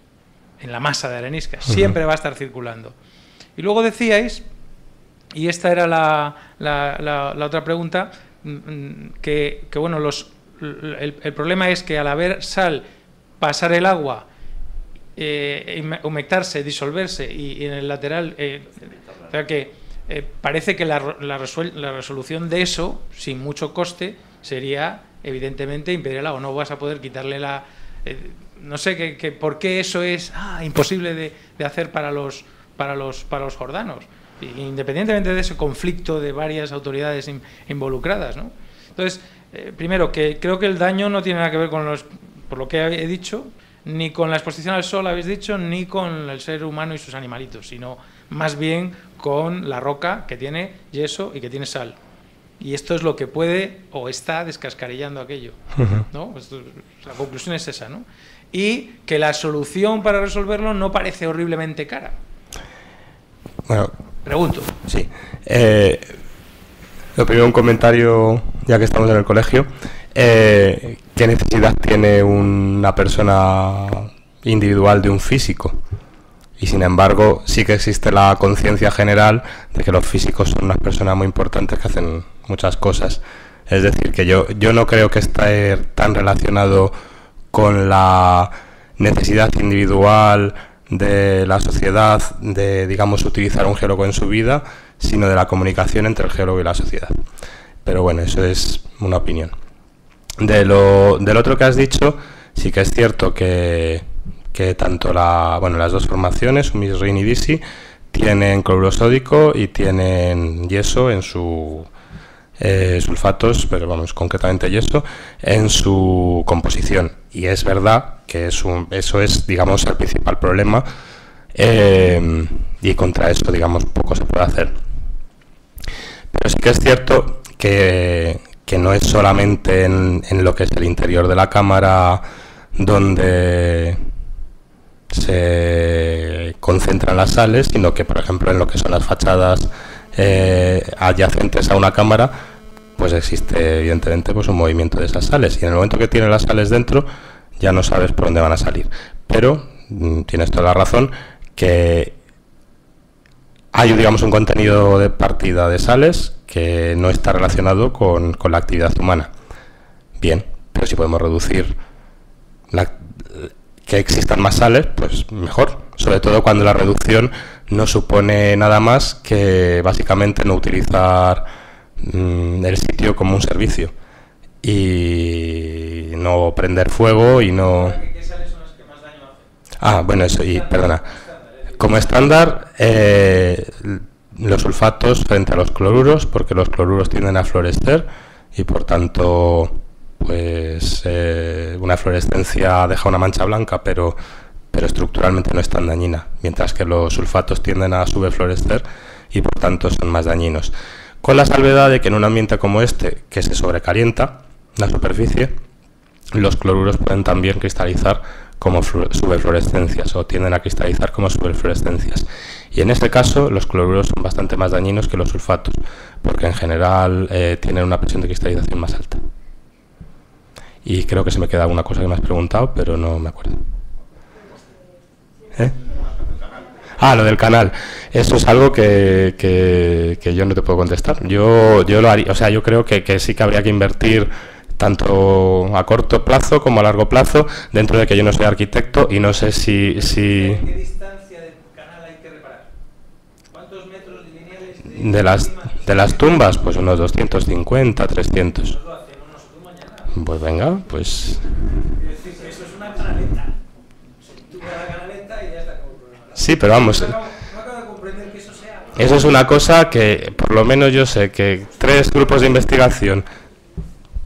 H: en la masa de areniscas, siempre va a estar circulando. Y luego decíais, y esta era la otra pregunta, que bueno, el problema es que al haber sal, pasar el agua, humectarse, disolverse, y en el lateral, o sea que parece que la resolución de eso, sin mucho coste, sería evidentemente impedir el agua. No vas a poder quitarle la... no sé por qué eso es imposible de hacer para los jordanos, independientemente de ese conflicto de varias autoridades involucradas, ¿no? Entonces, primero, que creo que el daño no tiene nada que ver con por lo que he dicho, ni con la exposición al sol, habéis dicho, ni con el ser humano y sus animalitos, sino más bien con la roca que tiene yeso y que tiene sal. Y esto es lo que puede o está descascarillando aquello, ¿no? La conclusión es esa, ¿no? Y que la solución para resolverlo no parece horriblemente cara.
B: Bueno,
H: pregunto.
B: Sí. Lo primero, un comentario, ya que estamos en el colegio. ¿Qué necesidad tiene una persona individual de un físico? Y sin embargo, sí que existe la conciencia general de que los físicos son unas personas muy importantes que hacen muchas cosas. Es decir, que yo no creo que esté tan relacionado con la necesidad individual de la sociedad de, digamos, utilizar un geólogo en su vida, sino de la comunicación entre el geólogo y la sociedad. Pero bueno, eso es una opinión. Del otro que has dicho, sí que es cierto que tanto las dos formaciones, UMIS-RIN y DISI, tienen cloruro sódico y tienen yeso en su sulfatos, pero vamos, concretamente yeso, en su composición. Y es verdad que eso es, digamos, el principal problema, y contra eso, digamos, poco se puede hacer. Pero sí que es cierto que no es solamente en lo que es el interior de la cámara donde se concentran las sales, sino que, por ejemplo, en lo que son las fachadas adyacentes a una cámara, pues existe evidentemente pues un movimiento de esas sales, y en el momento que tienes las sales dentro ya no sabes por dónde van a salir. Pero tienes toda la razón que hay, digamos, un contenido de partida de sales que no está relacionado con la actividad humana. Bien, pero si podemos reducir que existan más sales, pues mejor, sobre todo cuando la reducción no supone nada más que básicamente no utilizar el sitio como un servicio y no prender fuego y no...
H: ¿Qué sales son las que más daño hacen?
B: Bueno, eso, y perdona. Como estándar, los sulfatos frente a los cloruros, porque los cloruros tienden a fluorescer y por tanto pues una fluorescencia deja una mancha blanca, pero estructuralmente no es tan dañina, mientras que los sulfatos tienden a subfluorescer y por tanto son más dañinos. Con la salvedad de que en un ambiente como este, que se sobrecalienta la superficie, los cloruros pueden también cristalizar como subfluorescencias, o tienden a cristalizar como subfluorescencias. Y en este caso los cloruros son bastante más dañinos que los sulfatos, porque en general tienen una presión de cristalización más alta. Y creo que se me queda alguna cosa que me has preguntado, pero no me acuerdo. Lo del canal. Eso es algo que yo no te puedo contestar. Yo lo haría, o sea, yo creo que sí que habría que invertir tanto a corto plazo como a largo plazo, dentro de que yo no soy arquitecto y no sé si...
H: ¿Qué distancia del canal hay que reparar? ¿Cuántos metros lineales
B: de las tumbas? Pues unos 250, 300.
H: ¿Nos lo hacemos nosotros mañana?
B: Pues venga, pues...
H: Es decir, eso es una canaleta. Se tuba la canaleta y ya está como el problema.
B: Sí, pero vamos...
H: No acabo de comprender que eso sea...
B: Eso es una cosa que, por lo menos yo sé que 3 grupos de investigación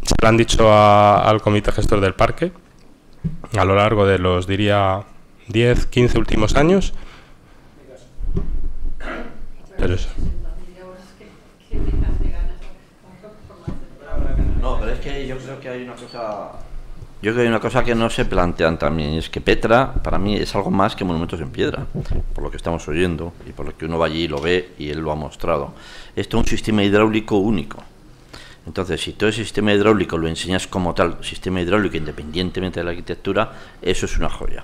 B: se lo han dicho al comité gestor del parque a lo largo de los, diría, 10, 15 últimos años. Pero eso.
A: No, pero es que yo creo que hay una cosa... Yo creo que hay una cosa que no se plantean también, y es que Petra, para mí, es algo más que monumentos en piedra, por lo que estamos oyendo, y por lo que uno va allí y lo ve, y él lo ha mostrado. Esto es un sistema hidráulico único. Entonces, si todo ese sistema hidráulico lo enseñas como tal, sistema hidráulico independientemente de la arquitectura, eso es una joya.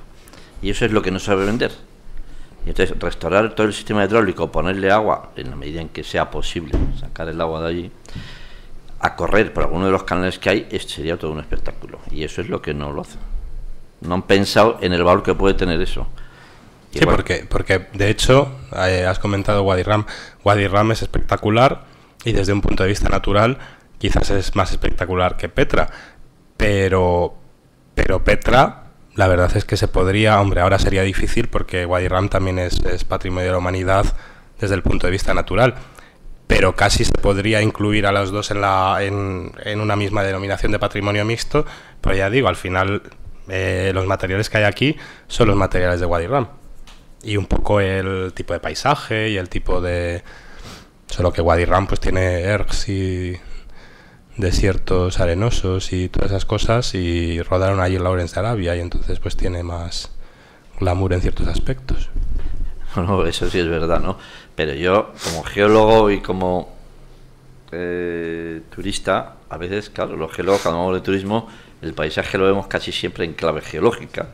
A: Y eso es lo que no sabe vender. Y entonces, restaurar todo el sistema hidráulico, ponerle agua, en la medida en que sea posible, sacar el agua de allí, a correr por alguno de los canales que hay, sería todo un espectáculo. Y eso es lo que no lo hacen. No han pensado en el valor que puede tener eso.
B: Sí, porque de hecho, has comentado Wadi Ram. Wadi Ram es espectacular y desde un punto de vista natural quizás es más espectacular que Petra, pero Petra, la verdad es que se podría, hombre, ahora sería difícil porque Wadi Rum también es patrimonio de la humanidad desde el punto de vista natural, pero casi se podría incluir a las dos en una misma denominación de patrimonio mixto, pero ya digo, al final los materiales que hay aquí son los materiales de Wadi Rum y un poco el tipo de paisaje y el tipo de... Solo que Wadi Rum pues tiene ergs y desiertos arenosos y todas esas cosas, y rodaron allí en Lawrence de Arabia, y entonces pues tiene más glamour en ciertos aspectos.
A: No, eso sí es verdad, ¿no? Pero yo, como geólogo y como turista, a veces, claro, los geólogos, cuando hablamos de turismo, el paisaje lo vemos casi siempre en clave geológica,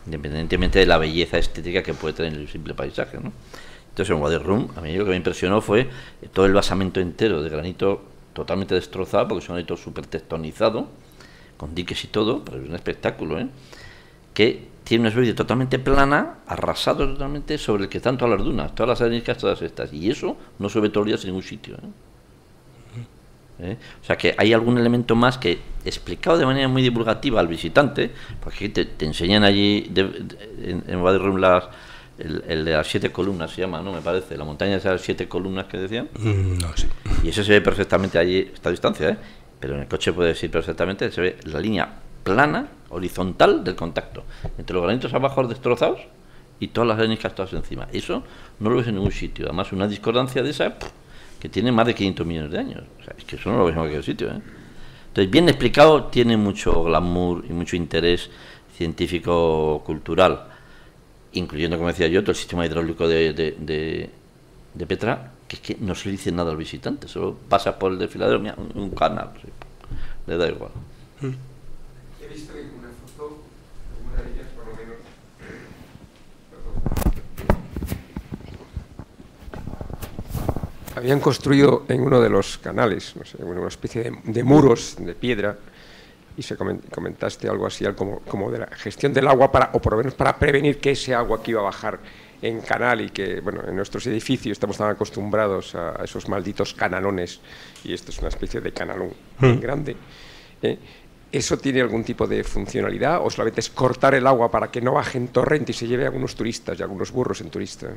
A: independientemente de la belleza estética que puede tener el simple paisaje, ¿no? Entonces en Wadi Rum, a mí lo que me impresionó fue todo el basamento entero de granito totalmente destrozado, porque es un granito súper tectonizado, con diques y todo, pero es un espectáculo, ¿eh? Que tiene una superficie totalmente plana, arrasado totalmente, sobre el que están todas las dunas, todas las areniscas, todas estas, y eso no se ve todos los días en ningún sitio, ¿eh? O sea que hay algún elemento más que, explicado de manera muy divulgativa al visitante, porque te enseñan allí en Wadi Rum el de las 7 columnas se llama, ¿no? Me parece, la montaña de las 7 columnas que decían.
B: No sé.
A: Y eso se ve perfectamente allí, esta distancia, ¿eh? Pero en el coche puedes ir perfectamente, se ve la línea plana, horizontal del contacto, entre los granitos abajo destrozados y todas las areniscas todas encima. Eso no lo ves en ningún sitio. Además, una discordancia de esa que tiene más de 500 millones de años. O sea, es que eso no lo ves en cualquier sitio, ¿eh? Entonces, bien explicado, tiene mucho glamour y mucho interés científico-cultural, incluyendo, como decía yo, todo el sistema hidráulico de Petra, que es que no se le dice nada al visitante, solo pasa por el desfiladero, mira, un canal, sí, le da igual.
C: He visto en una foto, una de ellas por lo menos, habían construido en uno de los canales, no sé, una especie de muros de piedra, y se comentaste algo así como de la gestión del agua, o por lo menos para prevenir que ese agua que iba a bajar en canal, y que, bueno, en nuestros edificios estamos tan acostumbrados a esos malditos canalones, y esto es una especie de canalón bien grande. ¿Eso tiene algún tipo de funcionalidad o solamente es cortar el agua para que no baje en torrente y se lleve a algunos turistas y a algunos burros en turista?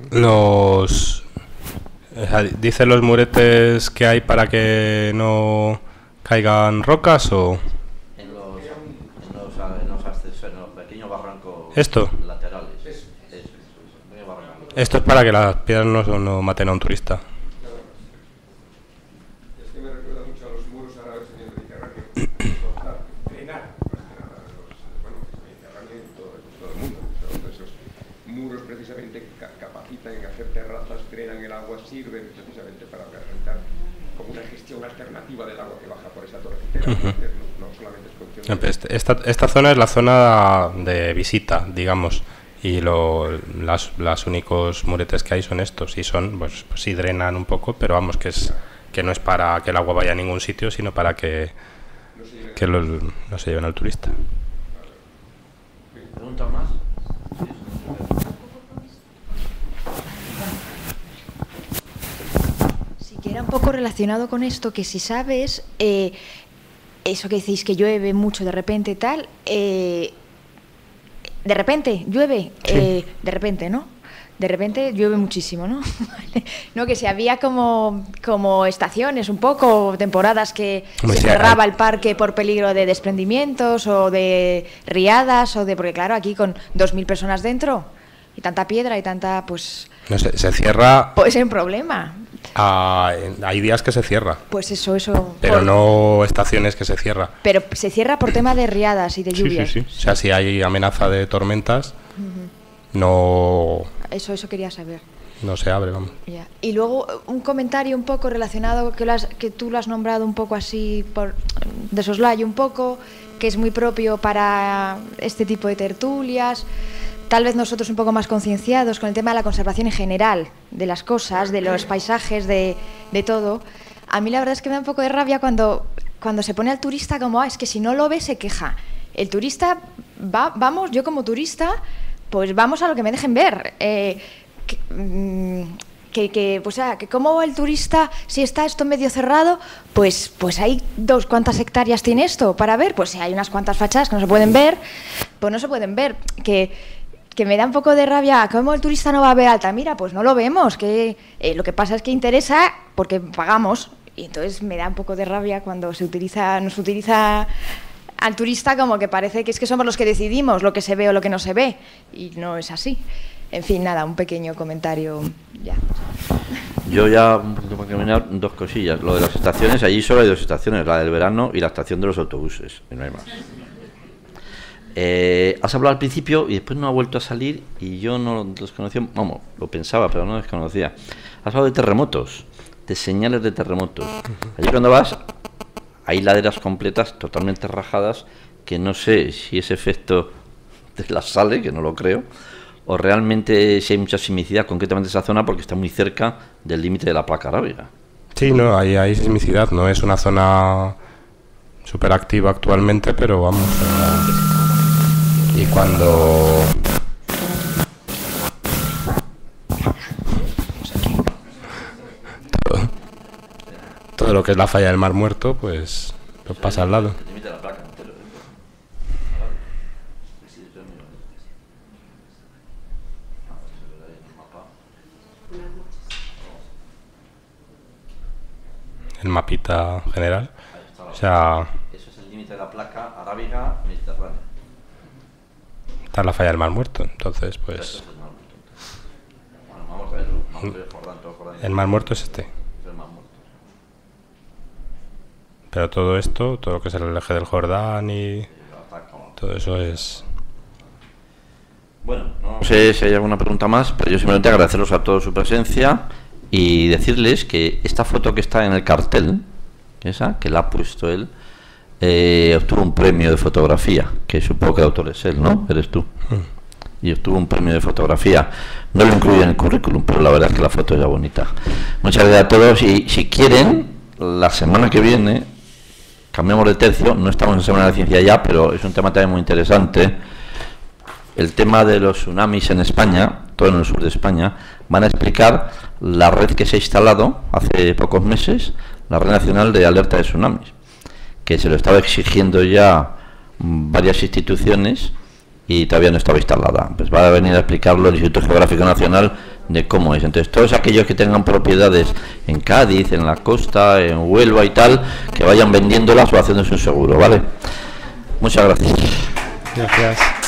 B: ¿Dicen los muretes que hay para que no caigan rocas o...?
A: En los pequeños barrancos laterales.
B: Esto es para que las piedras no maten a un turista.
C: Es que me recuerda mucho a los muros árabes en el Mediterráneo. Drenar, bueno, el Mediterráneo y todo el mundo. Esos muros precisamente capacitan en hacer terrazas, drenan el agua, sirven precisamente para garantizar como una gestión alternativa del agua que baja por esa torrentera. No solamente es cuestión de...
B: Esta zona es la zona de visita, digamos. Y las únicos muretes que hay son estos, y son, pues sí drenan un poco, pero vamos, que no es para que el agua vaya a ningún sitio, sino para que no se lleven al turista.
A: ¿Preguntas más?
E: Siquiera un poco relacionado con esto, que si sabes, eso que decís que llueve mucho de repente y tal, de repente llueve,
B: sí.
E: De repente, ¿no? De repente llueve muchísimo, ¿no? No, que si había como estaciones un poco, temporadas que se cerraba el parque por peligro de desprendimientos o de riadas, porque claro, aquí con 2.000 personas dentro y tanta piedra y tanta, pues...
B: No sé, se cierra...
E: Puede ser un problema.
B: Hay días que se cierra.
E: Pues eso.
B: Pero no estaciones que se cierra.
E: Pero se cierra por tema de riadas y de lluvias.
B: Sí. O sea, si hay amenaza de tormentas, no...
E: Eso quería saber.
B: No se abre, vamos.
E: Ya. Y luego un comentario un poco relacionado, que tú lo has nombrado un poco así, de soslayo un poco, que es muy propio para este tipo de tertulias. Tal vez nosotros un poco más concienciados con el tema de la conservación en general, de las cosas, de los paisajes, de todo. A mí la verdad es que me da un poco de rabia cuando se pone al turista como, es que si no lo ve se queja. El turista, vamos, yo como turista, pues vamos a lo que me dejen ver. Que que como el turista, si está esto medio cerrado, pues hay cuántas hectáreas tiene esto para ver, pues si hay unas cuantas fachadas que no se pueden ver, pues no se pueden ver, que me da un poco de rabia. ¿Cómo el turista no va a ver Altamira? Pues no lo vemos, que lo que pasa es que interesa porque pagamos, y entonces me da un poco de rabia cuando nos utiliza al turista como que parece que es que somos los que decidimos lo que se ve o lo que no se ve, y no es así. En fin, nada, un pequeño comentario ya.
A: Yo ya, un poquito para caminar, dos cosillas. Lo de las estaciones, allí solo hay dos estaciones, la del verano y la estación de los autobuses, y no hay más. Has hablado al principio y después no ha vuelto a salir y yo no lo desconocía, vamos, lo pensaba, pero no lo desconocía. Has hablado de terremotos, de señales de terremotos. Allí cuando vas, hay laderas completas totalmente rajadas que no sé si es efecto de la sal, que no lo creo, o realmente si hay mucha sismicidad concretamente esa zona porque está muy cerca del límite de la placa arábiga.
B: Sí, no, hay sismicidad, no es una zona súper activa actualmente, pero vamos, y cuando todo lo que es la falla del Mar Muerto, pues lo pasa al lado. El mapita general, o sea,
A: eso es el límite de la placa arábiga mediterránea.
B: Está la falla del Mar Muerto, entonces pues
A: bueno, vamos a verlo.
B: El Mar Muerto es este. Pero todo esto, todo lo que es el eje del Jordán y todo eso es...
A: Bueno, no sé si hay alguna pregunta más, pero yo simplemente agradeceros a todos su presencia y decirles que esta foto que está en el cartel, esa, que la ha puesto él, obtuvo un premio de fotografía, que supongo que el autor es él, ¿no? Eres tú. Y obtuvo un premio de fotografía. No lo incluye en el currículum, pero la verdad es que la foto es ya bonita. Muchas gracias a todos y si quieren, la semana que viene, cambiamos de tercio, no estamos en Semana de Ciencia ya, pero es un tema también muy interesante. El tema de los tsunamis en España, todo en el sur de España, van a explicar la red que se ha instalado hace pocos meses, la Red Nacional de Alerta de Tsunamis, que se lo estaba exigiendo ya varias instituciones y todavía no estaba instalada. Pues va a venir a explicarlo el Instituto Geográfico Nacional de cómo es. Entonces, todos aquellos que tengan propiedades en Cádiz, en la costa, en Huelva y tal, que vayan vendiéndolas o haciéndose un seguro, ¿vale? Muchas gracias.
B: Gracias.